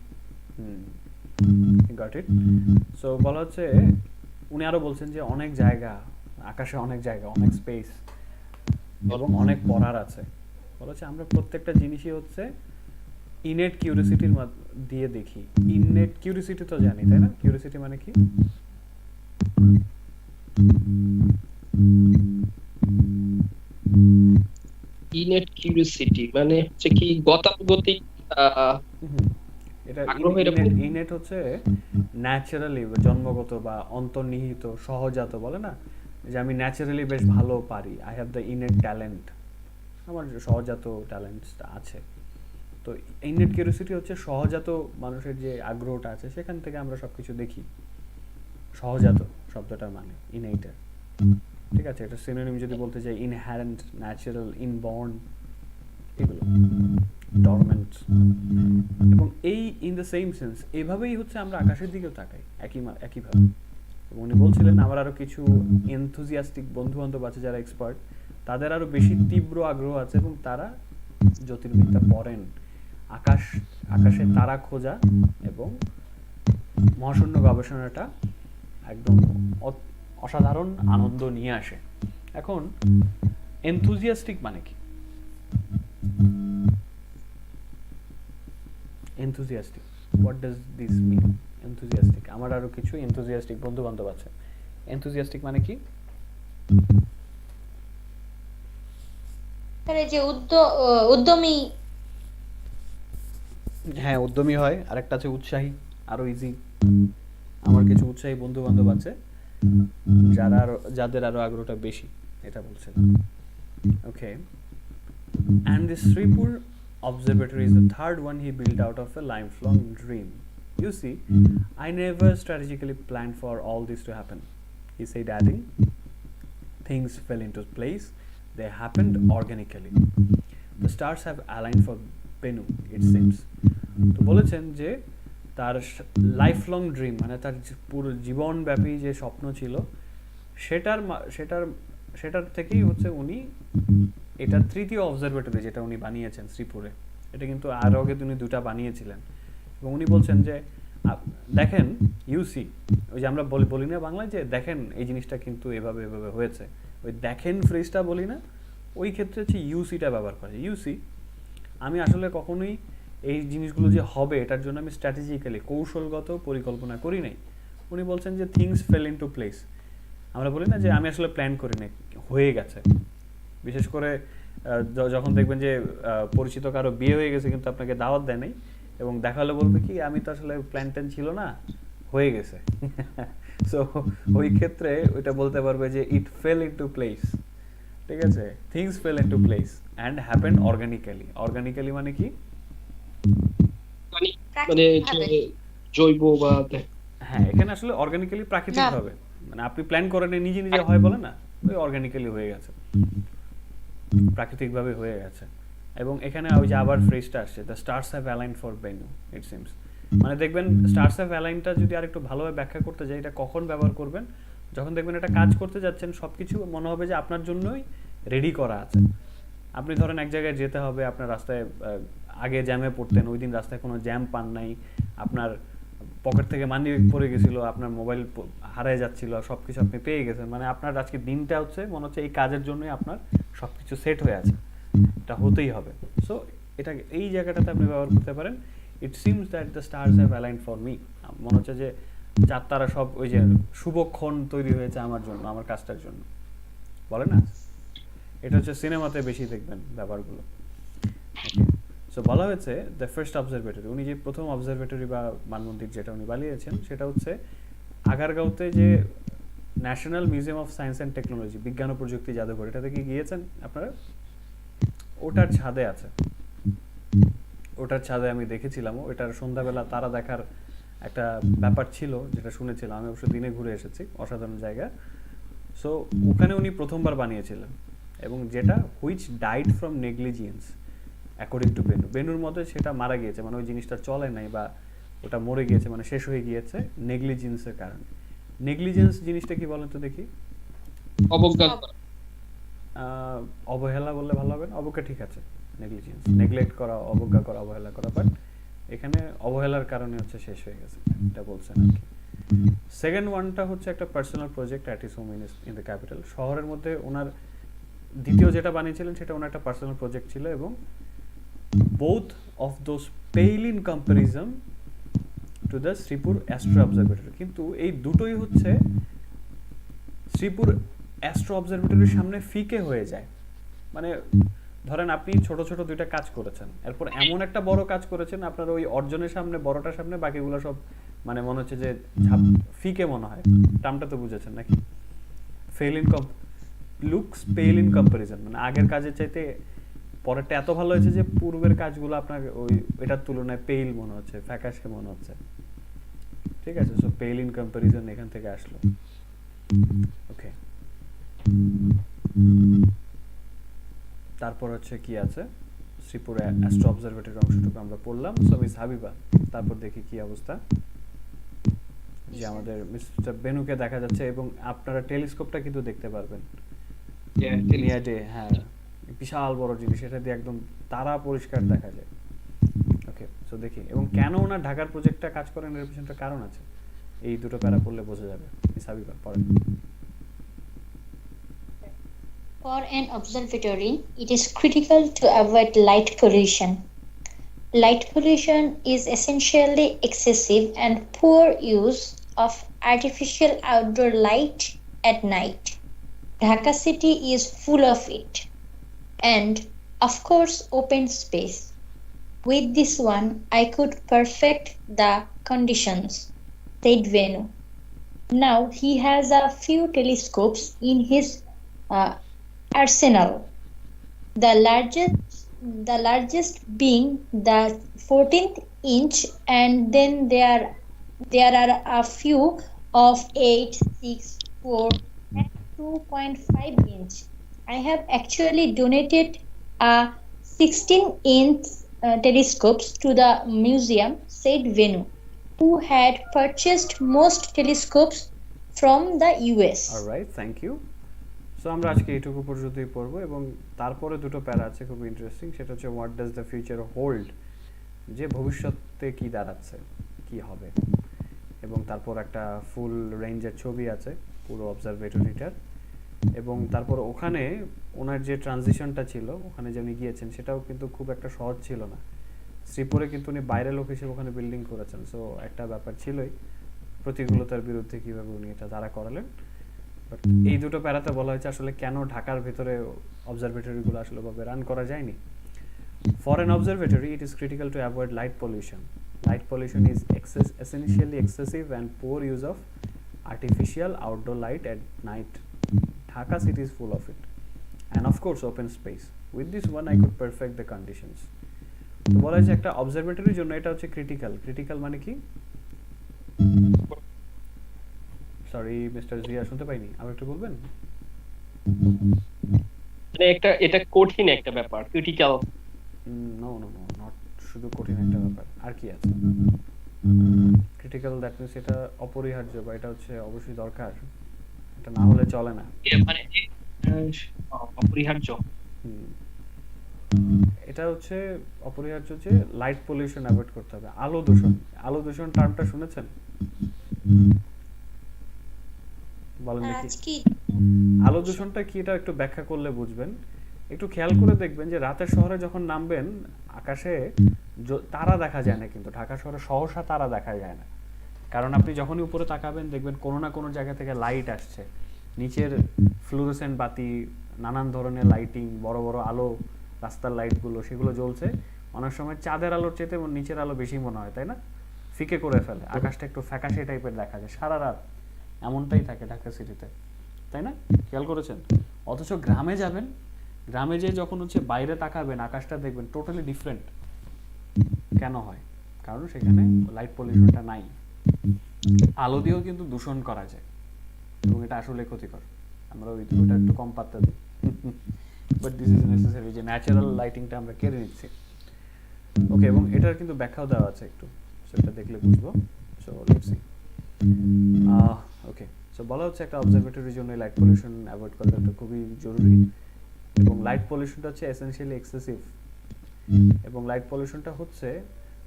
Got it. সো বলা হচ্ছে, উনি আরো বলছেন যে অনেক জায়গা, আকাশে অনেক জায়গা, অনেক স্পেস এবং অনেক পড়ার আছে। বলেছে আমরা প্রত্যেকটা জিনিসই হচ্ছে ইনেট কিউরিসিটির দিয়ে দেখি। ইনেট কিউরিসিটি তো জানি, তাই না? কিউরিসিটি মানে কি? ইনেট কিউরিওসিটি মানে হচ্ছে কি গতানুগতিক এটা আগ্রহ এরকম। ইনেট হচ্ছে ন্যাচারালি জন্মগত বা অন্তর্নিহিত সহজাত, বলে না যে আমি ন্যাচারালি বেশ ভালো পারি, I have the innate talent, আমার সহজাত ট্যালেন্টসটা আছে। তো ইনেট কিউরিওসিটি হচ্ছে সহজাত মানুষের যে আগ্রহটা আছে, সেখান থেকে আমরা সবকিছু দেখি। সহজাত শব্দটার মানে ইনেটের, ঠিক আছে? এটা সিনোনিম যদি বলতে চাই, ইনহ্যারেন্ট, ন্যাচারাল, ইনবর্ন, এগুলো ডরমেন্ট। এবং এই ইন দ্য সেম সেন্স এভাবেই হচ্ছে আমরা আকাশের দিকেও তাকাই একইভাবে। উনি বলছিলেন আমার আরো কিছু এনথুজিয়াস্টিক বন্ধু বান্ধব আছে যারা এক্সপার্ট, তাদের আরো বেশি তীব্র আগ্রহ আছে এবং তারা জ্যোতির্বিদ্যা পড়েন। আকাশে তারা খোঁজা এবং মহাশূন্য গবেষণাটা একদম অসাধারণ আনন্দ নিয়ে আসে। এখন এনথুজিয়াস্টিক মানে কি? enthusiastic, what does this mean? enthusiastic, আমার আরো কিছু enthusiastic বন্ধু বান্ধব আছে। enthusiastic মানে কি? যে উদ্যমী। হ্যাঁ, উদ্যমী হয়। আরেকটা আছে উৎসাহী, আরো ইজি। আমার কিছু উৎসাহী বন্ধু বান্ধব আছে যাদের আরো আগ্রহটা বেশি, এটা বলছেন। ওকে, and this Sripur observatory is the third one he built out of a lifelong dream. You see, I never strategically planned for all this to happen, he said, adding, things fell into place, they happened organically. The stars have aligned for Benu, it seems. তো বলেছেন যে তার lifelong dream মানে তার পুরো জীবনব্যাপী যে স্বপ্ন ছিল, সেটার থেকেই হচ্ছে উনি এটা তৃতীয় অবজারভেটরি যেটা উনি বানিয়েছেন শ্রীপুরে। এটা কিন্তু আরো আগে তিনি দুটা বানিয়েছিলেন। এবং উনি বলছেন যে দেখেন ইউসি, ওই যে আমরা বলি না বাংলায় যে দেখেন এই জিনিসটা কিন্তু এভাবে এভাবে হয়েছে, ওই দেখেন ফ্রেজটা বলি না, ওই ক্ষেত্রে হচ্ছে ইউসিটা ব্যবহার করে। ইউসি, আমি আসলে কখনোই এই জিনিসগুলো যে হবে এটার জন্য আমি স্ট্র্যাটেজিক্যালি কৌশলগত পরিকল্পনা করি নাই। উনি বলছেন যে থিংস ফেল ইনটু প্লেস। আমরা বলি না যে আমি আসলে প্ল্যান করি নাই, হয়ে গেছে। বিশেষ করে যখন দেখবেন যে পরিচিত কারো বিয়ে হয়ে গেছে কিন্তু আপনাকে দাওয়াত দেয় নাই, এবং দেখালে বলবে কি আমি তো আসলে প্ল্যান ট্যান ছিল না, হয়ে গেছে। সো ওই ক্ষেত্রে ওইটা বলতে পারবে যে ইট ফেল ইনটু প্লেস, ঠিক আছে? Things fail into place and happened organically. Organically মানে কি? মানে জৈব বা হ্যাঁ, এখানে আসলে অর্গানিক্যালি প্রাকৃতিক ভাবে, মানে আপনি প্ল্যান করেন নিজে নিজে হয় বলে না, ওই অর্গানিক্যালি হয়ে গেছে, প্রাকৃতিক ভাবে হয়ে গেছে। এবং এখানে ওই যে আবার ফ্রেজটা আসছে, the stars have aligned for Benu, it seems. মানে দেখবেন স্টার্স হ্যাভ অ্যালাইনটা যদি আর একটু ভালোভাবে ব্যাখ্যা করতে যাই, এটা কখন ব্যবহার করবেন? যখন দেখবেন একটা কাজ করতে যাচ্ছেন, সবকিছু মনে হবে যে আপনার জন্যই রেডি করা আছে। আপনি ধরেন এক জায়গায় যেতে হবে, আপনার রাস্তায় আগে জ্যামে পড়তেন, ওই দিন রাস্তায় কোনো জ্যাম পান নাই, আপনার পকেট থেকে মানি পড়ে গেছিল, আপনার মোবাইল হারিয়ে যাচ্ছিল, সবকিছু আপনি পেয়ে গেছেন, মানে আপনার আজকে দিনটা হচ্ছে মনে হচ্ছে এই কাজের জন্যই আপনার সবকিছু সেট হয়ে আছে, এটা হতেই হবে। সো এটা এই জায়গাটাতে আপনি ব্যবহার করতে পারেন, it seems that the stars have aligned for me. মনে হচ্ছে যে চার তারা সব ওই যে শুভক্ষণ তৈরি হয়েছে আমার জন্য, আমার কাজটার জন্য, বলে না? এটা হচ্ছে সিনেমাতে বেশি দেখবেন ব্যাপারগুলো। সো বলা হয়েছে দ্য ফার্স্ট অবজারভেটরি, উনি যে প্রথম অবজারভেটরি বা মানমন্দির যেটা উনি বানিয়েছেন সেটা হচ্ছে আগারগাঁওতে যে national museum of science and technology, বিজ্ঞান ও প্রযুক্তি জাদুঘর, এটাতে কি গিয়েছেন আপনারা? ওটার ছাদে আছে, ওটার ছাদে আমি দেখেছিলাম, ওটার সন্ধ্যাবেলা তারা দেখার একটা ব্যাপার ছিল যেটা শুনেছিলাম, আমি অবশ্য দিনে ঘুরে এসেছি, অসাধারণ জায়গা। সো ওখানে উনি প্রথমবার বানিয়েছিলেন, এবং যেটা which died from negligence according to Benu. বেনুর মধ্যে সেটা মারা গিয়েছে, মানে ওই জিনিসটা চলে নাই বা ওটা মরে গিয়েছে, মানে শেষ হয়ে গিয়েছে নেগলিজেন্সের কারণে। নেগলিজেন্স জিনিসটা কি বলেন তো দেখি? অবজ্ঞা, অবহেলা বললে ভালো হবে না? অবজ্ঞা ঠিক আছে, নেগলিজেন্স, নেগলেক্ট করা, অবজ্ঞা করা, অবহেলা করা, বাট এখানে অবহেলার কারণে হচ্ছে শেষ হয়ে গেছে, এটা বলছেন আর কি। সেকেন্ড ওয়ানটা হচ্ছে একটা personal project at his home in the capital. শহরের মধ্যে ওনার দ্বিতীয় যেটা বানিয়েছিলেন সেটা ওনার একটা পার্সোনাল প্রজেক্ট ছিল, এবং both of those pale in comparison to the Sreepur astro observatory. কিন্তু এই দুটোই হচ্ছে শ্রীপুর অ্যাস্ট্রো অবজারভেটরির সামনে ফিকে হয়ে যায়। মানে ধরেন আপনি ছোট ছোট দুইটা কাজ করেছেন, এরপর এমন একটা বড় কাজ করেছেন আপনার ওই অর্জনের সামনে, বড়টার সামনে বাকিগুলো সব মানে মনে হচ্ছে যে ফিকে মনে হয়। টার্মটা তো বুঝেছেন নাকি? ফেল ইন লুকস পেল ইন কম্পারিজন, মানে আগের কাজের চাইতে পরেরটা এত ভালো হয়েছে যে পূর্বের কাজগুলো আপনার ওই এটার তুলনায় পেল মনে হচ্ছে, ফ্যাকাশে মনে হচ্ছে। ঠিক আছে, সো পেল ইন কম্পারিজন এখান থেকে আসলো। ওকে, তারপর হচ্ছে কি আছে, শ্রীপুর অ্যাস্ট্রো অবজারভেটরি অংশটুকু আমরা পড়লাম। সো মিস হাবিবা, তারপর দেখি কি অবস্থা। যে আমাদের মিস্টার বেনুকে দেখা যাচ্ছে, এবং আপনারা টেলিস্কোপটা কিন্তু দেখতে পারবেন। হ্যাঁ, বিশাল বড় জিনিস, এটা দিয়ে একদম তারা পরিষ্কার দেখা যায়। ওকে, সো দেখি, এবং কেন ওনার ঢাকার প্রজেক্টটা কাজ করেন এর পিছনে কারণ আছে, এই দুটো প্যারা পড়লে বোঝা যাবে। মিস হাবিবা পড়েন। For an observatory, it is critical to avoid light pollution. Light pollution is essentially excessive and poor use of artificial outdoor light at night. Dhaka city is full of it. And, of course, open space. With this one, I could perfect the conditions, said Venu. Now he has a few telescopes in his arsenal. The largest being the 14th inch, and then there are a few of 8, 6, 4, and 2.5 inch. I have actually donated a 16-inch telescopes to the museum, said Venu, who had purchased most telescopes from the US. Alright, thank you. So আমরা আজকে এইটুকু পর্যন্তই পড়বো, এবং তারপরে দুটো প্যারা আছে খুব ইন্টারেস্টিং। সেটা হচ্ছে what does the future hold, যে ভবিষ্যতে কি দাঁড়াচ্ছে, কি হবে। এবং তারপর একটা ফুল রেঞ্জের ছবি আছে পুরো অবজারভেটরিটার, এবং তারপর ওখানে ওনার যে ট্রানজিশনটা ছিল, ওখানে যে উনি গিয়েছেন সেটাও কিন্তু খুব একটা সহজ ছিল না। শ্রীপুরে কিন্তু উনি বাইরের লোক হিসেবে ওখানে বিল্ডিং করেছেন, সো একটা ব্যাপার ছিলই, প্রতিকূলতার বিরুদ্ধে কিভাবে উনি এটা দাঁড়া করালেন। বাট এই দুটো প্যারাতে বলা হয়েছে আসলে কেন ঢাকার ভেতরে অবজারভেটরিগুলো আসলে ভাবে রান করা যায়নি। For an observatory, it is critical to avoid light pollution. Light pollution is essentially excessive and poor use of artificial outdoor light at night. Dhaka city is full of it. And of course, open space. With this one, I could perfect the conditions. তো বলা হয়েছে একটা অবজারভেটরির জন্য এটা হচ্ছে critical. Critical মানে কি? Sorry mister Zia, শুনতে পাইনি, আবার একটু বলবেন? মানে এটা কঠিন একটা ব্যাপার, critical. No no no, not শুধু কঠিন একটা ব্যাপার, আর কি আছে? ক্রিটিক্যাল দ্যাট মিন্স এটা অপরিহার্য, বা এটা হচ্ছে অবশ্যই দরকার, এটা না হলে চলে না। মানে অপরিহার্য। এটা হচ্ছে অপরিহার্য যে লাইট পলিউশন অ্যাভয়েড করতে হবে। আলো দূষণ, আলো দূষণ টার্মটা শুনেছেন? বলেন দেখি, আলো দূষণটা কি, এটা একটু ব্যাখ্যা করলে বুঝবেন। একটু খেয়াল করে দেখবেন যে রাতের শহরে যখন নামবেন, আকাশে তারা দেখা যায় না, কিন্তু ঢাকা শহরে সহসা তারা দেখা যায় না। কারণ আপনি যখনই উপরে তাকাবেন দেখবেন কোনো না কোনো জায়গা থেকে লাইট আসছে, নিচের ফ্লুরোসেন্ট বাতি, নানান ধরনের লাইটিং, বড় বড় আলো, রাস্তার লাইটগুলো সেগুলো জ্বলছে। অনেক সময় চাঁদের আলোর চেয়ে নিচের আলো বেশি মনে হয়, তাই না? ফিকে করে ফেলে, আকাশটা একটু ফ্যাকাশে টাইপের দেখা যায় সারা রাত, এমনটাই থাকে ঢাকা সিটিতে, তাই না? খেয়াল করেছেন? অথচ গ্রামে যাবেন, গ্রামে যে যখন হচ্ছে বাইরে তাকাবেন আকাশটা দেখবেন টোটালি ডিফারেন্ট। কেন হয়? কারণ সেখানে লাইট পলিউশনটা নাই। আলো দিয়েও কিন্তু দূষণ করা যায়, এবং এটা আসলে ক্ষতিকর। আমরা ওইটা একটু কম পাত্তা দিই, বাট দিস ইজ নেসেসারি, যে ন্যাচারাল লাইটিংটা আমরা কেড়ে নিচ্ছি। ওকে, এবং এটার কিন্তু ব্যাখ্যাও দেওয়া আছে একটু, সেটা দেখলে বুঝবো। So let's C. Okay, so বলা হচ্ছে একটা অবজারভেটরির জন্য লাইট পলিউশন অ্যাভয়েড করাটা খুবই জরুরি, এবং লাইট পলিউশনটা হচ্ছে এসেনশিয়ালি এক্সেসিভ, এবং লাইট পলিউশনটা হচ্ছে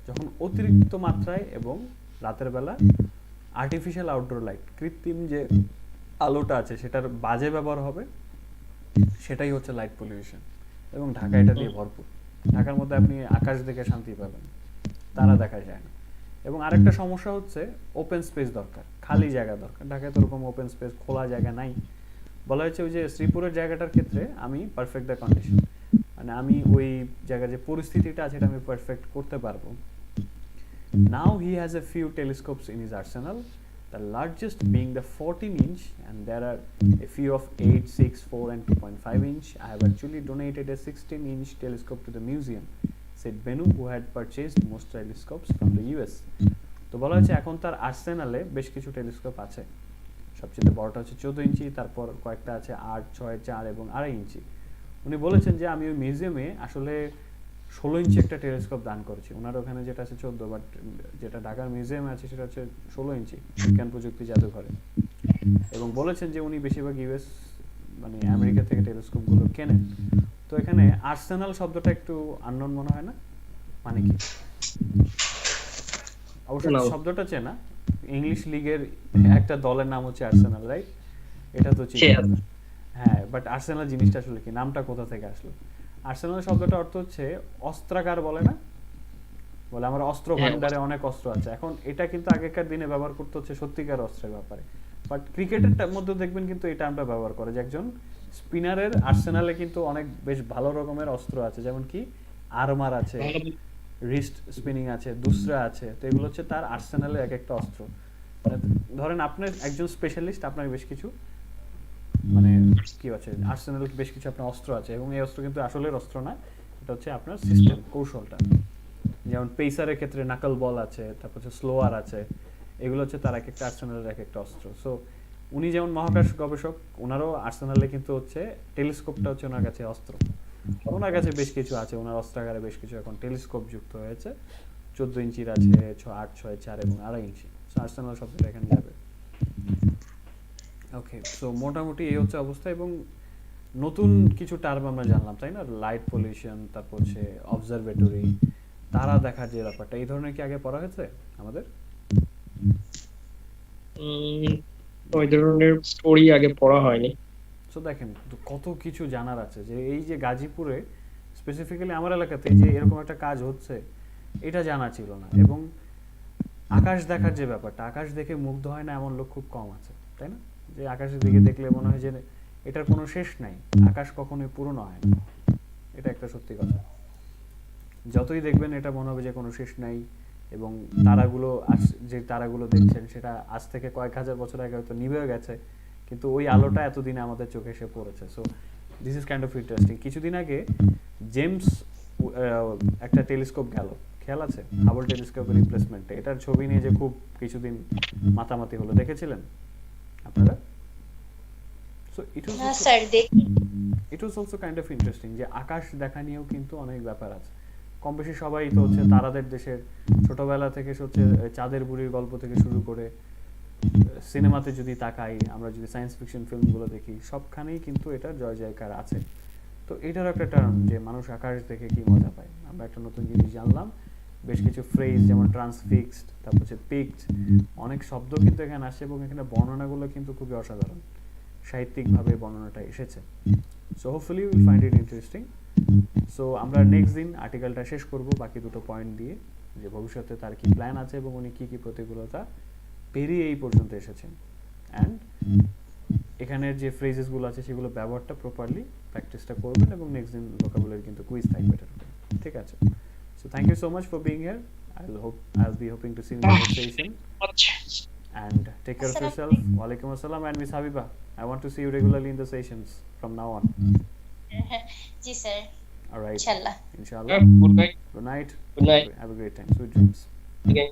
যখন অতিরিক্ত মাত্রায় এবং রাতের বেলা আর্টিফিশিয়াল আউটডোর লাইট, কৃত্রিম যে আলোটা আছে সেটার বাজে ব্যবহার হবে, সেটাই হচ্ছে লাইট পলিউশন, এবং ঢাকা এটা দিয়ে ভরপুর। ঢাকার মধ্যে আপনি আকাশ দেখে শান্তি পাবেন, তারা দেখা যায় না। এবং আরেকটা সমস্যা হচ্ছে ওপেন স্পেস দরকার, খালি জায়গা দরকার। ঢাকায় তো ওরকম ওপেন স্পেস, খোলা জায়গা নাই। বলা হয়েছে ওই যে শ্রীপুরের জায়গাটার ক্ষেত্রে আমি পারফেক্ট দ্য কন্ডিশন, মানে আমি ওই জায়গার যে পরিস্থিতিটা আছে এটা আমি পারফেক্ট করতে পারবো। Now he has a few telescopes in his arsenal, the largest being the 14-inch, and there are a few of 8, 6, 4 and 2.5 inch. I have actually donated a 16-inch telescope to the museum, said Benu, who had purchased most telescopes from the US. তো বলা হচ্ছে এখন তার আর্সেনালে বেশ কিছু telescope আছে। সবচেয়ে বড়টা হচ্ছে 14 ইঞ্চি, তারপর কয়েকটা আছে 8, 6, 4 এবং 2.5 ইঞ্চি। উনি বলেছেন যে আমি ওই মিউজিয়ামে আসলে 16 ইঞ্চি একটা টেলিস্কোপ দান করেছি। ওনার ওখানে যেটা আছে 14, বাট যেটা ঢাকার মিউজিয়ামে আছে সেটা হচ্ছে 16 ইঞ্চি বিজ্ঞান প্রযুক্তি জাদুঘরে। এবং বলেছেন যে উনি বেশিরভাগ ইউএস মানে আমেরিকা থেকে টেলিস্কোপগুলো কেনেন। তো এখানে আর্সেনাল শব্দটা একটু আননোন মনে হয় না, মানে কি? অবশ্য শব্দটা চেনা, ইংলিশ লিগের একটা দলের নাম হচ্ছে আর্সেনাল, রাইট? এটা তো চিনি। হ্যাঁ, বাট আর্সেনাল জিনিসটা আসলে কি, নামটা কোথা থেকে আসলো? আর্সেনাল শব্দটা অর্থ হচ্ছে অস্ত্রাগার, বলে না? বলে আমার অস্ত্র ভান্ডারে অনেক অস্ত্র আছে। এখন এটা কিন্তু আগেকার দিনে ব্যবহার করতে হচ্ছে সত্যিকার অস্ত্রের ব্যাপারে, বাট ক্রিকেটের মধ্যে দেখবেন কিন্তু এই টার্মটা ব্যবহার করে যে একজন স্পিনারের আর্সেনালে কিন্তু অনেক বেশ ভালো রকমের অস্ত্র আছে, যেমন কি আর্মার আছে, রিস্ট স্পিনিং আছে, দুসরা আছে। তো এগুলো হচ্ছে তার আর্সেনালের এক একটা অস্ত্র। ধরেন আপনার একজন স্পেশালিস্ট, আপনার বেশ কিছু মানে কি আছে আর্সেনাল, বেশ কিছু আপনার অস্ত্র আছে, এবং এই অস্ত্র কিন্তু আসলের অস্ত্র না, এটা হচ্ছে আপনার সিস্টেম, কৌশলটা। যেমন পেসারের ক্ষেত্রে নাকল বল আছে, তারপর হচ্ছে স্লোয়ার আছে, এগুলো হচ্ছে তার এক একটা আর্সেনালের এক একটা অস্ত্র। সো উনি যেমন মহাকাশ গবেষক, ওনারও আর্সেনালে কিন্তু হচ্ছে টেলিস্কোপটা হচ্ছে ওনার কাছে অস্ত্র। ওনার কাছে বেশ কিছু আছে, ওনার অস্ত্রাগারে বেশ কিছু এখন টেলিস্কোপ যুক্ত হয়েছে। 14 ইঞ্চির আছে, 8, 6, 4 এবং 2.5 ইঞ্চি। আর্সেনাল শব্দটা এখানে যাবে। ওকে, সো মোটামুটি এই হচ্ছে অবস্থা। এবং নতুন কিছু টার্ম আমরা জানলাম, তাই না? লাইট পলিউশন, তারপর হচ্ছে অবজারভেটরি, তারা দেখার যে ব্যাপারটা, এই ধরনের কি আগে পড়া হয়েছে আমাদের? ওই ধরনের স্টোরি আগে পড়া হয়নি। সো দেখেন কত কিছু জানার আছে, যে এই যে গাজীপুরে স্পেসিফিক্যালি আমার এলাকাতে যে এরকম একটা কাজ হচ্ছে, এটা জানা ছিল না। এবং আকাশ দেখার যে ব্যাপারটা, আকাশ দেখে মুগ্ধ হয় না এমন লোক খুব কম আছে, তাই না? যে আকাশের দিকে দেখলে মনে হয় যে এটার কোনো শেষ নাই, আকাশ কখনোই পূর্ণ হয় না। এটা একটা সত্যি কথা। যতই দেখবেন এটা মনে হবে যে কোনো শেষ নাই। এবং তারাগুলো, যে তারাগুলো দেখছেন সেটা আজ থেকে কয়েক হাজার বছর আগে হয়তো নিভে গেছে, কিন্তু ওই আলোটা এতদিনে আমাদের চোখে এসে পড়েছে। So this is kind of interesting. কিছুদিন আগে জেমস একটা টেলিস্কোপ গেল, খেয়াল আছে? হাবল টেলিস্কোপের রিপ্লেসমেন্টে এটার ছবি নিয়ে যে খুব কিছুদিন মাতামাতি হলো, দেখেছিলেন আপনারা? So it was also kind of interesting যে আকাশ দেখা নিয়েও কিন্তু অনেক ব্যাপার আছে। কম বেশি সবাই তো হচ্ছে তারাদের দেশের, ছোটবেলা থেকে হচ্ছে চাঁদের বুড়ির গল্প থেকে শুরু করে সিনেমাতে যদি তাকাই, আমরা যদি সায়েন্স ফিকশন ফিল্মগুলো দেখি, সবখানেই কিন্তু এটা জয় জয়কার আছে। তো এটারও একটা টার্ম যে মানুষ আকাশ দেখে কি মজা পায়। আমরা একটা নতুন জিনিস জানলাম, বেশ কিছু ফ্রেজ যেমন ট্রান্সফিক্সড, তারপর হচ্ছে পিকড, অনেক শব্দ কিন্তু এখানে আসে, এবং এখানে বর্ণনাগুলো কিন্তু খুবই অসাধারণ, সাহিত্যিকভাবে বর্ণনাটা এসেছে। So hopefully will find it interesting. So আমরা নেক্সট দিন আর্টিকেলটা শেষ করব বাকি দুটো পয়েন্ট দিয়ে, যে ভবিষ্যতে তার কি প্ল্যান আছে এবং উনি কি কি প্রতিকূলতা পেরিয়ে এই পর্যন্ত এসেছেন, অ্যান্ড এখানের যে ফ্রেজেসগুলো আছে সেগুলো ব্যবহারটা প্রপারলি প্র্যাকটিসটা করবেন। এবং নেক্সট দিন ভোকাবুলারি কিন্তু কুইজ থাকবে এটার উপরে, ঠিক আছে? So thank you so much for being here. I'll be hoping to see you in the next session. And take care of yourself. Walaikum assalam. And Miss Habiba, I want to see you regularly in the sessions from now on. जी sir. All right. Inshallah. Inshallah. Good night. Good night. Good night. Have a great time. Sweet dreams. Okay.